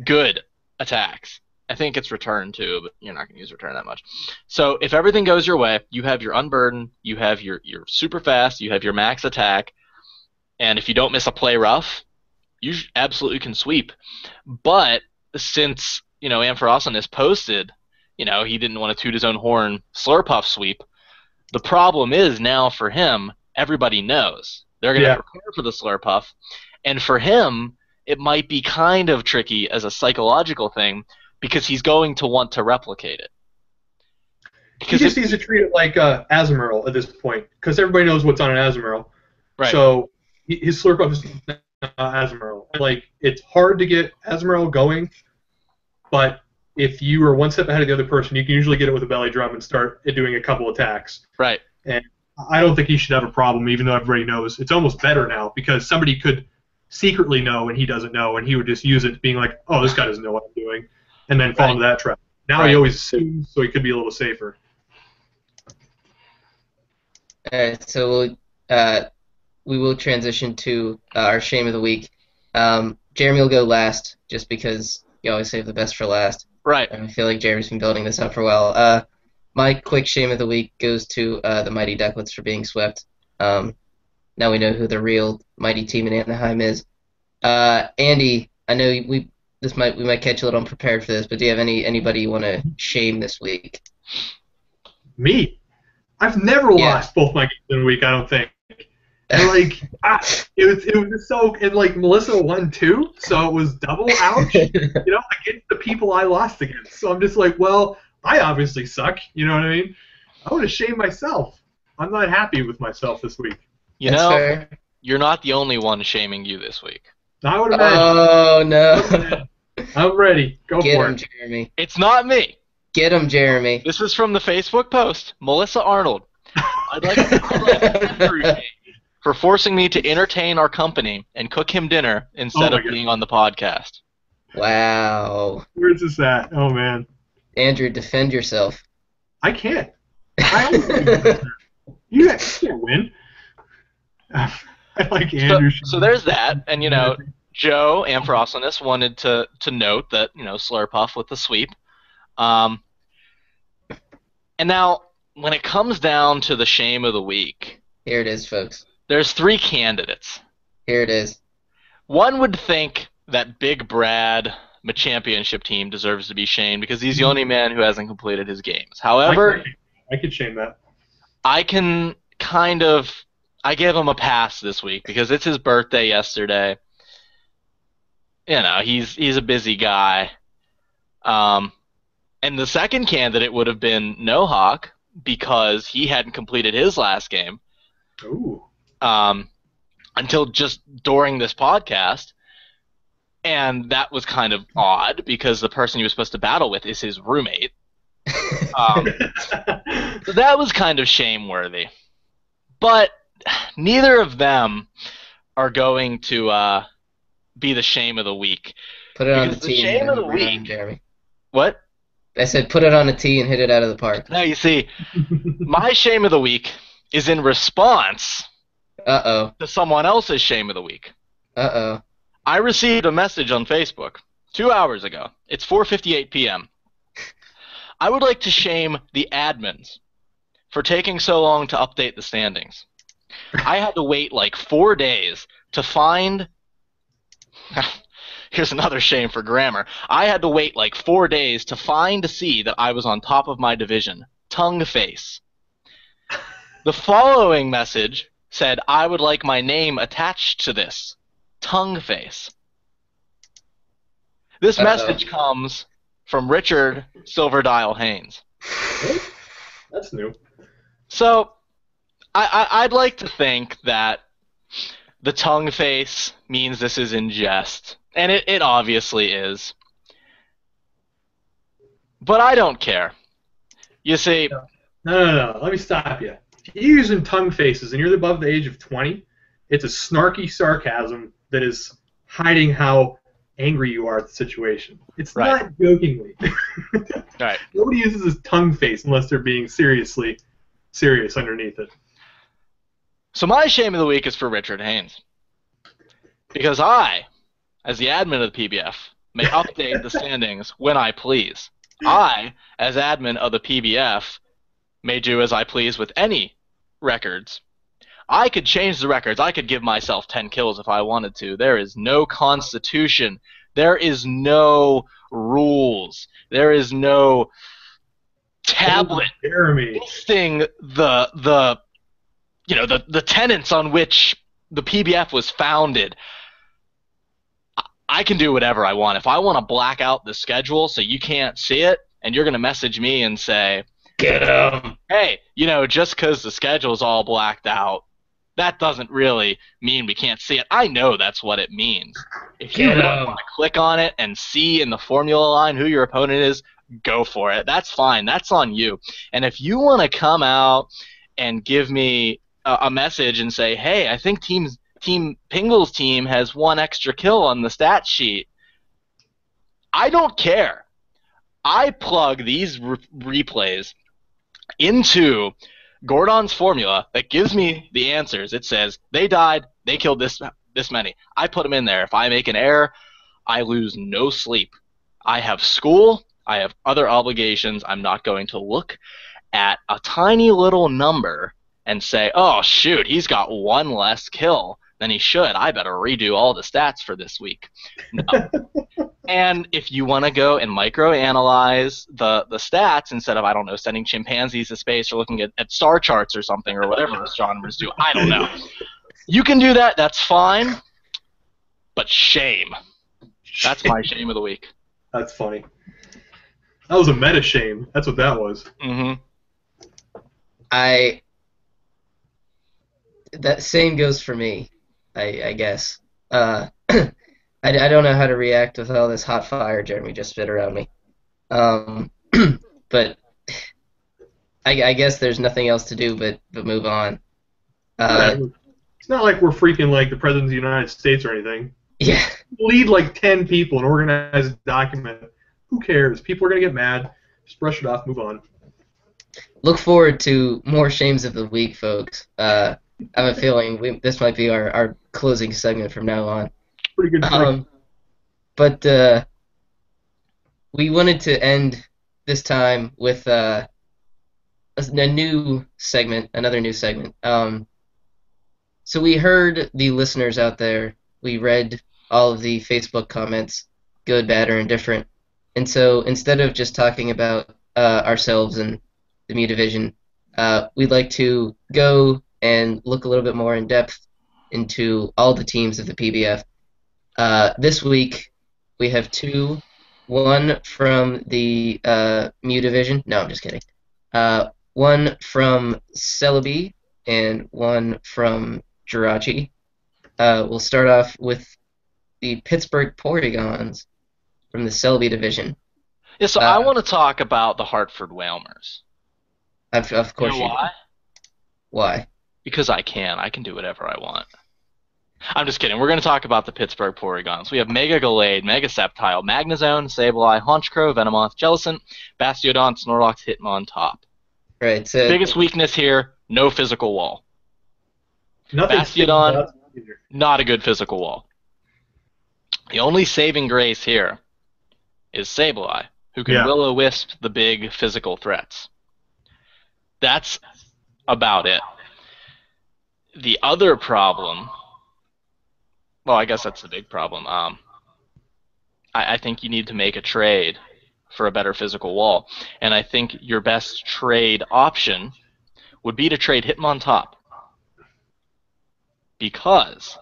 good attacks. I think it's return too, but you're not going to use return that much. So if everything goes your way, you have your Unburden, you have your super fast, you have your max attack, and if you don't miss a play rough, you absolutely can sweep. But since Ampharos posted, he didn't want to toot his own horn Slurpuff sweep, the problem is now for him, everybody knows. They're going to prepare for the Slurpuff, and for him, it might be kind of tricky as a psychological thing, because he's going to want to replicate it. Because he just needs to treat it like Azumarill at this point, because everybody knows what's on an Azumarill. Right. So his Slurpuff is not Azumarill. Like, it's hard to get Azumarill going, but if you are one step ahead of the other person, you can usually get it with a belly drum and start it doing a couple attacks. Right. And I don't think he should have a problem, even though everybody knows. It's almost better now because somebody could secretly know and he doesn't know, and he would just use it being like, oh, this guy doesn't know what I'm doing, and then fall into that trap. Now he always assumes, so he could be a little safer. All right, so we will transition to our shame of the week. Jeremy will go last, just because you always save the best for last. Right. I feel like Jeremy's been building this up for a while. My quick shame of the week goes to the Mighty Ducklets for being swept. Now we know who the real mighty team in Anaheim is. Andy, I know we might catch you a little unprepared for this, but do you have anybody you want to shame this week? Me? I've never lost both my games in a week, I don't think. And it was just so, and Melissa won too, so it was double ouch. Against the people I lost against. So I'm just like, well, I obviously suck. You know what I mean? I would have shamed myself. I'm not happy with myself this week. That's fair. You're not the only one shaming you this week. I would imagine. Oh no! I'm ready. Go Get for him, it. Jeremy. It's not me. Get him, Jeremy. This is from the Facebook post. Melissa Arnold. I'd like to Andrew for forcing me to entertain our company and cook him dinner instead of being on the podcast. Wow. Where's this at? Oh, man. Andrew, defend yourself. I can't. I always do. You can't win. I like Andrew. So there's that, and Joe Amphrosynus wanted to note that Slurpuff with the sweep. And now, when it comes down to the shame of the week, here it is, folks. There's 3 candidates. Here it is. One would think that Big Brad, the championship team, deserves to be shamed because he's the only man who hasn't completed his games. However, I could shame that. I can I give him a pass this week because it's his birthday yesterday. He's a busy guy. And the second candidate would have been Nohawk because he hadn't completed his last game. Ooh. Until just during this podcast. And that was kind of odd because the person he was supposed to battle with is his roommate. So that was kind of shame-worthy. But neither of them are going to be the shame of the week. Put it on the tee. Shame of the week, Jeremy. What? I said put it on a tee and hit it out of the park. Now you see, my shame of the week is in response to someone else's shame of the week. I received a message on Facebook 2 hours ago. It's 4:58 p.m. I would like to shame the admins for taking so long to update the standings. I had to wait 4 days to find... Here's another shame for grammar. I had to wait 4 days to see that I was on top of my division. Tongue face. The following message said, I would like my name attached to this. Tongue face. This message comes from Richard Silverdial Haynes. That's new. So, I'd like to think that the tongue face means this is in jest. And it obviously is. But I don't care. You see... No. Let me stop you. If you're using tongue faces and you're above the age of 20, it's a snarky sarcasm that is hiding how angry you are at the situation. It's not jokingly. Right. Nobody uses his tongue face unless they're being serious underneath it. So my shame of the week is for Richard Haynes. Because I, as the admin of the PBF, may update the standings when I please. I, as admin of the PBF, may do as I please with any records. I could change the records. I could give myself 10 kills if I wanted to. There is no constitution. There is no rules. There is no tablet listing the tenets on which the PBF was founded. I can do whatever I want. If I want to black out the schedule so you can't see it, and you're going to message me and say, get him. Hey, just because the schedule's all blacked out that doesn't really mean we can't see it. I know that's what it means. If you Get 'em. want to click on it and see in the formula line who your opponent is, go for it. That's fine. That's on you. And if you want to come out and give me a message and say, hey, I think Team Pingle's team has one extra kill on the stat sheet, I don't care. I plug these replays into Gordon's formula that gives me the answers. It says they died, they killed this many. I put them in there. If I make an error, I lose no sleep. I have school. I have other obligations. I'm not going to look at a tiny little number and say, oh, shoot, he's got one less kill than he should. I better redo all the stats for this week. No. And if you want to go and microanalyze the stats instead of, I don't know, sending chimpanzees to space or looking at star charts or something or whatever astronomers do, I don't know. You can do that. That's fine. But shame. That's my shame of the week. That's funny. That was a meta shame. That's what that was. Mm-hmm. That same goes for me, I guess. I don't know how to react with all this hot fire Jeremy just spit around me. But I guess there's nothing else to do but move on. It's not like we're freaking like the President of the United States or anything. Yeah. Lead like 10 people and organize a document. Who cares? People are going to get mad. Just brush it off, move on. Look forward to more shames of the week, folks. I have a feeling this might be our closing segment from now on. Pretty good. But we wanted to end this time with another new segment. So we heard the listeners out there. We read all of the Facebook comments, good, bad, or indifferent. And so instead of just talking about ourselves and the Mu Division, we'd like to go and look a little bit more in depth into all the teams of the PBF. This week, we have two. One from the Mu Division. No, I'm just kidding. One from Celebi and one from Jirachi. We'll start off with the Pittsburgh Porygons from the Celebi Division. Yeah, so I want to talk about the Hartford Whalmers. Of course you know why? Why? Because I can. I can do whatever I want. I'm just kidding. We're going to talk about the Pittsburgh Porygons. We have Mega Gallade, Mega Sceptile, Magnezone, Sableye, Honchkrow, Venomoth, Jellicent, Bastiodon, Snorlax, Hitmontop. Right. So biggest weakness here, no physical wall. Nothing. Bastiodon, not a good physical wall. The only saving grace here is Sableye, who can Will-O-Wisp the big physical threats. That's about it. The other problem, well, I guess that's the big problem. I think you need to make a trade for a better physical wall. And I think your best trade option would be to trade Hitmontop. Because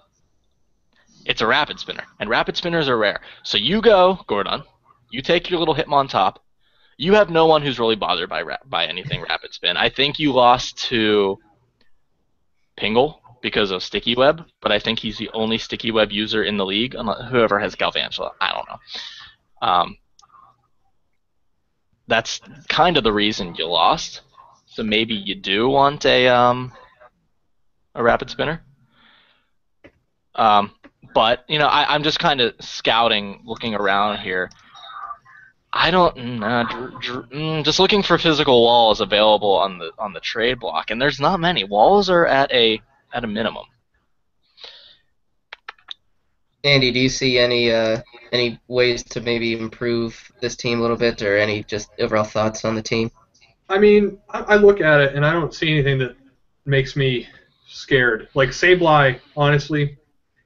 it's a Rapid Spinner. And Rapid Spinners are rare. So you go, Gordon, you take your little Hitmontop. You have no one who's really bothered by anything Rapid Spin. I think you lost to Pingle because of Sticky Web, but I think he's the only Sticky Web user in the league, whoever has Galvantula. I don't know. That's kind of the reason you lost. So maybe you do want a Rapid Spinner. But, you know, I'm just kind of scouting, looking around here. I don't just looking for physical walls available on the trade block, and there's not many. Walls are at a minimum. Andy, do you see any ways to maybe improve this team a little bit, or any just overall thoughts on the team? I mean, I look at it and I don't see anything that makes me scared. Like Sableye, honestly,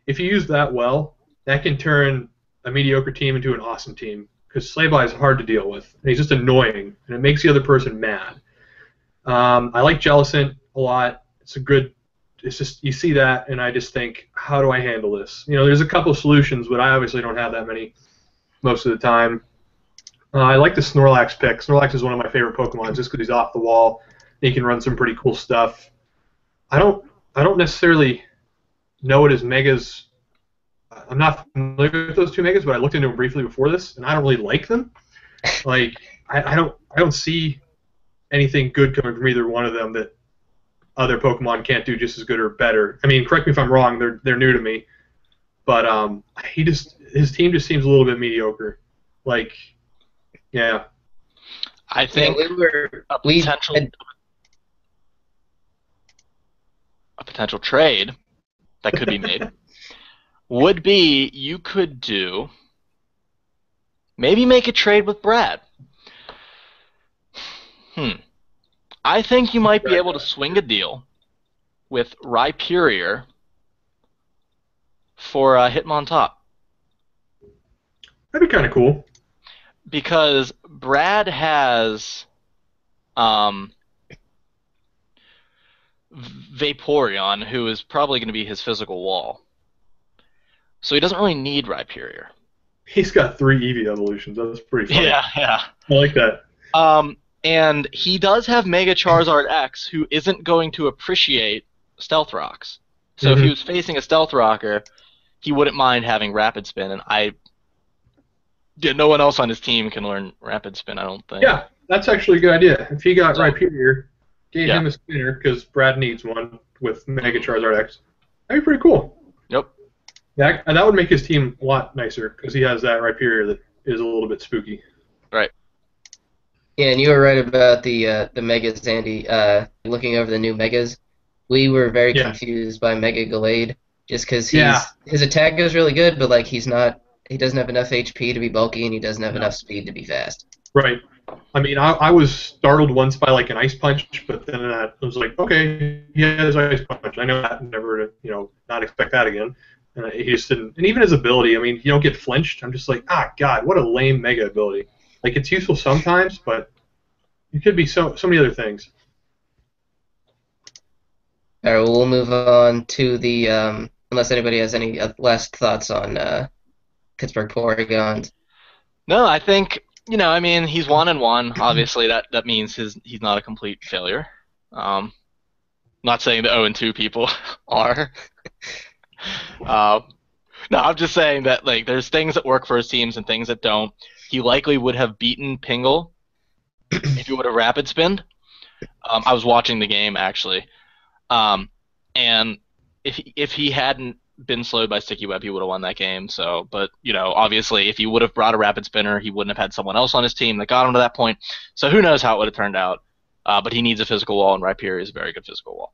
if you use that well, that can turn a mediocre team into an awesome team. Because Sableye is hard to deal with. And he's just annoying, and it makes the other person mad. I like Jellicent a lot. It's just, you see that, and I just think, how do I handle this? You know, there's a couple of solutions, but I obviously don't have that many most of the time. I like the Snorlax pick. Snorlax is one of my favorite Pokemon just because he's off the wall. He can run some pretty cool stuff. I don't necessarily know it as megas. I'm not familiar with those two megas, but I looked into them briefly before this, and I don't really like them. Like, I don't see anything good coming from either one of them that other Pokemon can't do just as good or better. I mean, correct me if I'm wrong. They're new to me, but his team just seems a little bit mediocre. Like, yeah. I think a potential trade that could be made would be you could maybe make a trade with Brad. I think you might be able to swing a deal with Rhyperior for Hitmontop. That'd be kind of cool. Because Brad has Vaporeon, who is probably going to be his physical wall. So he doesn't really need Rhyperior. He's got 3 Eevee evolutions. That's pretty funny. Yeah. I like that. And he does have Mega Charizard X, who isn't going to appreciate Stealth Rocks. So if he was facing a Stealth Rocker, he wouldn't mind having Rapid Spin, and no one else on his team can learn Rapid Spin, I don't think. Yeah, that's actually a good idea. If he got Rhyperior, gave him a spinner, because Brad needs one with Mega Charizard X, that'd be pretty cool. Yep. That would make his team a lot nicer, because he has that Rhyperior that is a little bit spooky. Right. Yeah, and you were right about the Megas, Andy. Looking over the new Megas, we were very confused by Mega Gallade, just because his attack is really good, but like he doesn't have enough HP to be bulky, and he doesn't have enough speed to be fast. Right. I mean, I was startled once by like an Ice Punch, but then I was like, okay, he has Ice Punch. I know that, never not expect that again. And he just didn't. And even his ability, I mean, you don't get flinched. I'm just like, God, what a lame Mega ability. Like, it's useful sometimes, but it could be so many other things. All right, well, we'll move on to the unless anybody has any last thoughts on Pittsburgh Porygons. No, I think I mean, he's 1-1. Obviously, that means he's not a complete failure. Not saying the 0-2 people are. No, I'm just saying that like there's things that work for his teams and things that don't. He likely would have beaten Pingle if he would have Rapid Spinned. I was watching the game actually, and if he hadn't been slowed by Sticky Web, he would have won that game. So, but obviously, if he would have brought a Rapid Spinner, he wouldn't have had someone else on his team that got him to that point. So who knows how it would have turned out? But he needs a physical wall, and Rhyperior is a very good physical wall.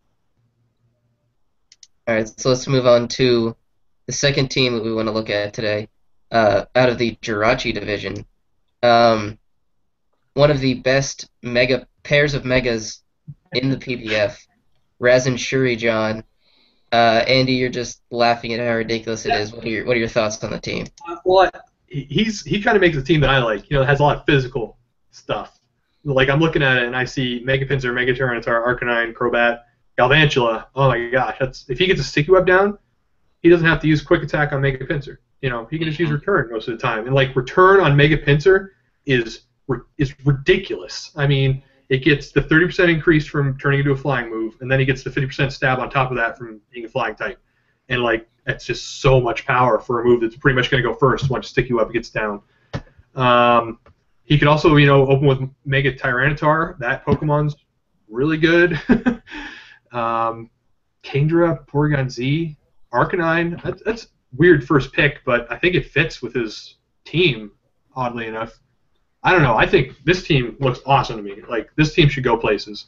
All right, so let's move on to the second team that we want to look at today, out of the Jirachi division. One of the best pairs of megas in the PBF, Raz and Shurijan. Andy, you're just laughing at how ridiculous it is. What are your thoughts on the team? Well, he kind of makes a team that I like. It has a lot of physical stuff. Like, I'm looking at it and I see Mega Pinsir, Mega Tyranitar, Arcanine, Crobat, Galvantula. Oh my gosh, if he gets a Sticky Web down, he doesn't have to use Quick Attack on Mega Pinsir. He can just use Return most of the time. And like Return on Mega Pinsir is ridiculous. I mean, it gets the 30% increase from turning into a flying move, and then he gets the 50% stab on top of that from being a flying type. And like that's just so much power for a move that's pretty much going to go first once Sticky Web gets down. He could also open with Mega Tyranitar. That Pokemon's really good. Kingdra, Porygon Z, Arcanine. That's weird first pick, but I think it fits with his team, oddly enough. I don't know. I think this team looks awesome to me. Like, this team should go places.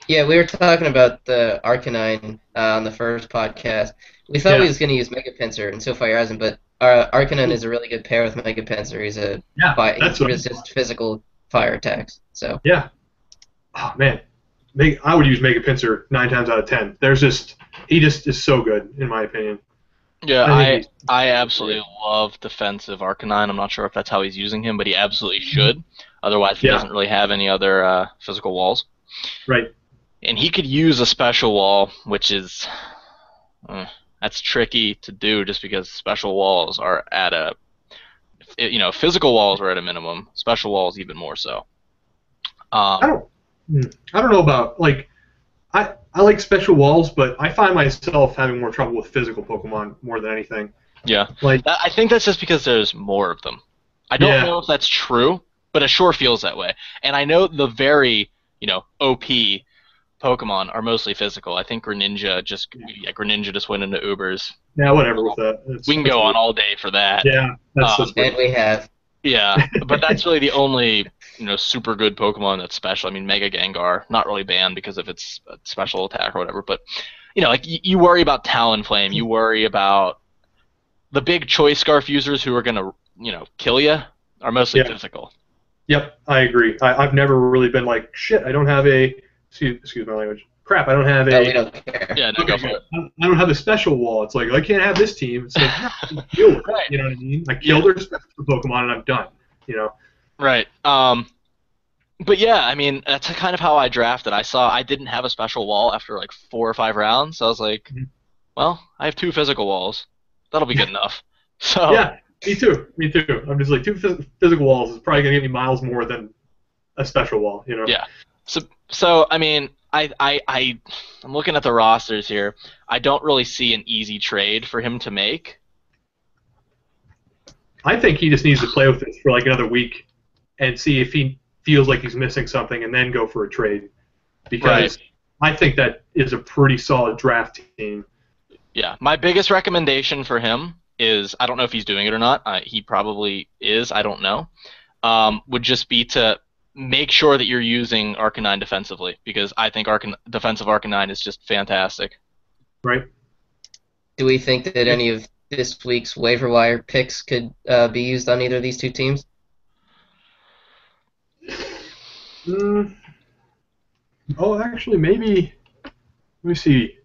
Yeah, we were talking about the Arcanine on the first podcast. We thought he was going to use Mega Pinsir, and so far he hasn't, but Arcanine is a really good pair with Mega Pinsir. He's he resists physical fire attacks. So yeah. Oh, man. I would use Mega Pinsir 9 times out of 10. He just is so good, in my opinion. Yeah, I absolutely love defensive Arcanine. I'm not sure if that's how he's using him, but he absolutely should. Otherwise, he doesn't really have any other physical walls. Right. And he could use a special wall, which is that's tricky to do, just because special walls are at a physical walls are at a minimum. Special walls even more so. I don't know about like. I I like special walls, but I find myself having more trouble with physical Pokemon more than anything. Yeah. Like, I think that's just because there's more of them. I don't know if that's true, but it sure feels that way. And I know the very, OP Pokemon are mostly physical. I think Greninja just went into Ubers. Yeah, whatever with that. We can go on all day for that. Yeah, that's and we have. Yeah, but that's really the only super good Pokemon that's special. I mean, Mega Gengar, not really banned because of its special attack or whatever. But like you worry about Talonflame, you worry about the big Choice Scarf users who are gonna kill you are mostly physical. Yep, I agree. I've never really been like, shit, I don't have a excuse my language. Crap, I don't have a. No, we don't care. Yeah, no, go for it. I don't have a special wall. It's like I can't have this team. It's like deal with it. Right. You know what I mean? Like kill their special Pokemon and I'm done. Right. But yeah, I mean that's kind of how I drafted. I didn't have a special wall after like 4 or 5 rounds. So I was like, well, I have 2 physical walls. That'll be good enough. So yeah, me too. I'm just like 2 physical walls is probably gonna get me miles more than a special wall. Yeah. So I mean, I'm looking at the rosters here. I don't really see an easy trade for him to make. I think he just needs to play with this for like another week and see if he feels like he's missing something and then go for a trade. Because I think that is a pretty solid draft team. Yeah, my biggest recommendation for him is, I don't know if he's doing it or not. He probably is. I don't know. Would just be to make sure that you're using Arcanine defensively, because I think defensive Arcanine is just fantastic. Right. Do we think that any of this week's waiver wire picks could be used on either of these 2 teams? Oh, actually, maybe. Let me see.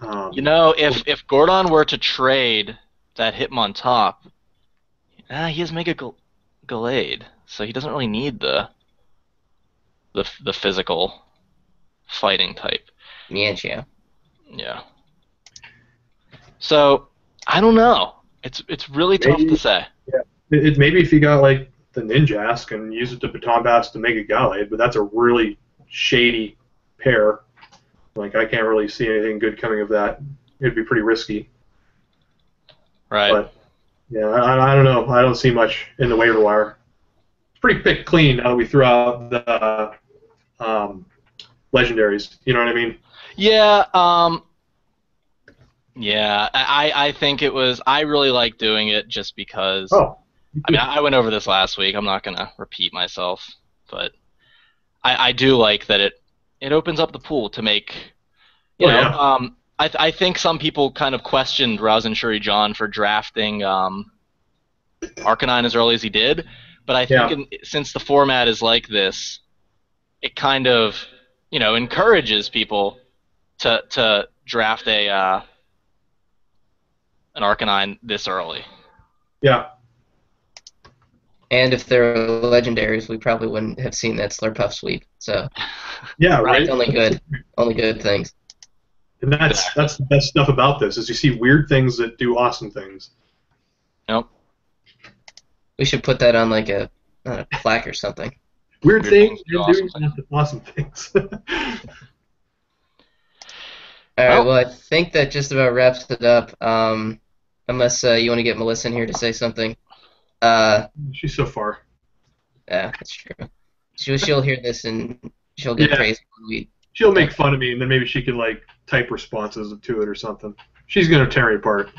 If Gordon were to trade that Hitmontop, he has Mega Gallade, so he doesn't really need the physical fighting type. Yeah. Yeah. So I don't know. It's really tough to say. Yeah. Maybe if you got like the Ninjask and use it to Baton Bass to Mega Gallade, but that's a really shady pair. Like I can't really see anything good coming of that. It'd be pretty risky. Right. But yeah, I don't know. I don't see much in the waiver wire. It's pretty picked clean now that we threw out the legendaries. You know what I mean? Yeah. Yeah. I think it was. I really like doing it just because. Oh. I mean, I went over this last week. I'm not gonna repeat myself, but I do like that it opens up the pool to make. I think some people kind of questioned Rosin Shuri John for drafting Arcanine as early as he did, but I think since the format is like this, it kind of encourages people to draft an Arcanine this early. Yeah. And if they're legendaries, we probably wouldn't have seen that Slurpuff sweep. So yeah, right. It's only good things. And that's the best stuff about this is you see weird things that do awesome things. Yep. We should put that on like a plaque or something. Weird things do awesome things. All right. Well, I think that just about wraps it up. Unless you want to get Melissa in here to say something. She's so far. Yeah, that's true. She'll hear this and she'll get crazy when we. She'll make fun of me, and then maybe she can like type responses to it or something. She's gonna tear me apart.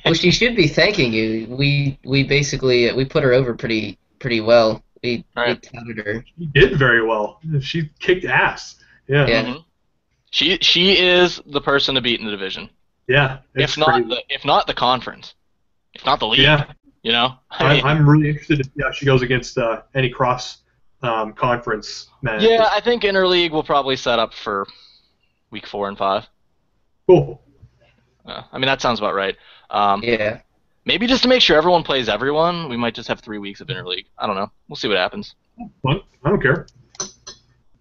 Well, she should be thanking you. We basically we put her over pretty well. We touted her. She did very well. She kicked ass. Yeah. Mm-hmm. She is the person to beat in the division. Yeah. If not the conference. If not the league. Yeah. I'm really interested to see how she goes against any cross conference match. Yeah, I think Interleague will probably set up for week 4 and 5. Cool. I mean, that sounds about right. Yeah. Maybe just to make sure everyone plays everyone, we might just have 3 weeks of Interleague. I don't know. We'll see what happens. Fun. I don't care.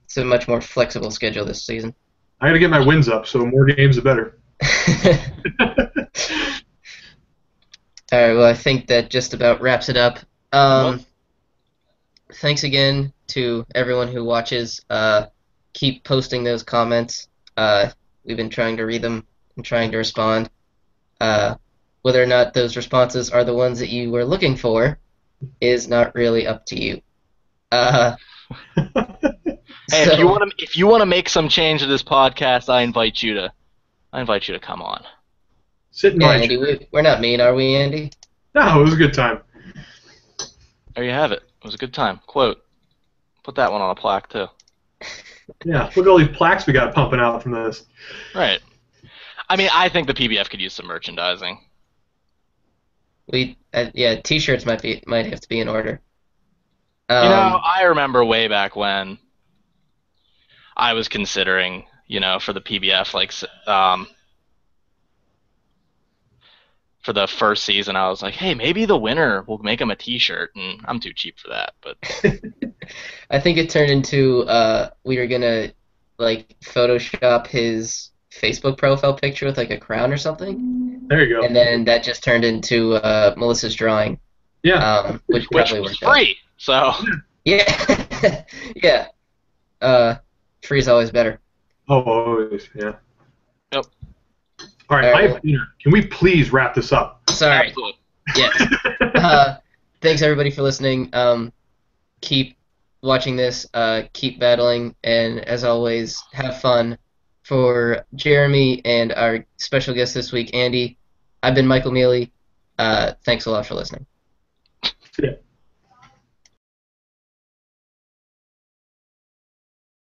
It's a much more flexible schedule this season. I got to get my wins up, so more games the better. All right, well, I think that just about wraps it up. Thanks again to everyone who watches. keep posting those comments. We've been trying to read them and trying to respond. Whether or not those responses are the ones that you were looking for is not really up to you. Hey, So- if you want to make some change to this podcast, I invite you to come on. Sit in Yeah, my Andy, chair. we're not mean, are we, Andy? No, it was a good time. There you have it. It was a good time. Quote. Put that one on a plaque too. Yeah, look at all these plaques we got pumping out from this. Right. I mean, I think the PBF could use some merchandising. Yeah, T-shirts might have to be in order. I remember way back when I was considering, for the PBF, for the first season, I was like, hey, maybe the winner will make him a T-shirt, and I'm too cheap for that. But I think it turned into we were gonna Photoshop his Facebook profile picture with a crown or something, There you go. and then that just turned into Melissa's drawing. Yeah. Which which probably was worked out. free. So Yeah, yeah. Free is always better. Oh, always, yeah. Yep. All right, All I right. have dinner. Can we please wrap this up? Sorry. absolutely. Yeah. Thanks everybody for listening. Keep watching this. Keep battling, and as always, have fun. For Jeremy and our special guest this week, Andy, I've been Michael Mealy. Thanks a lot for listening. Yeah.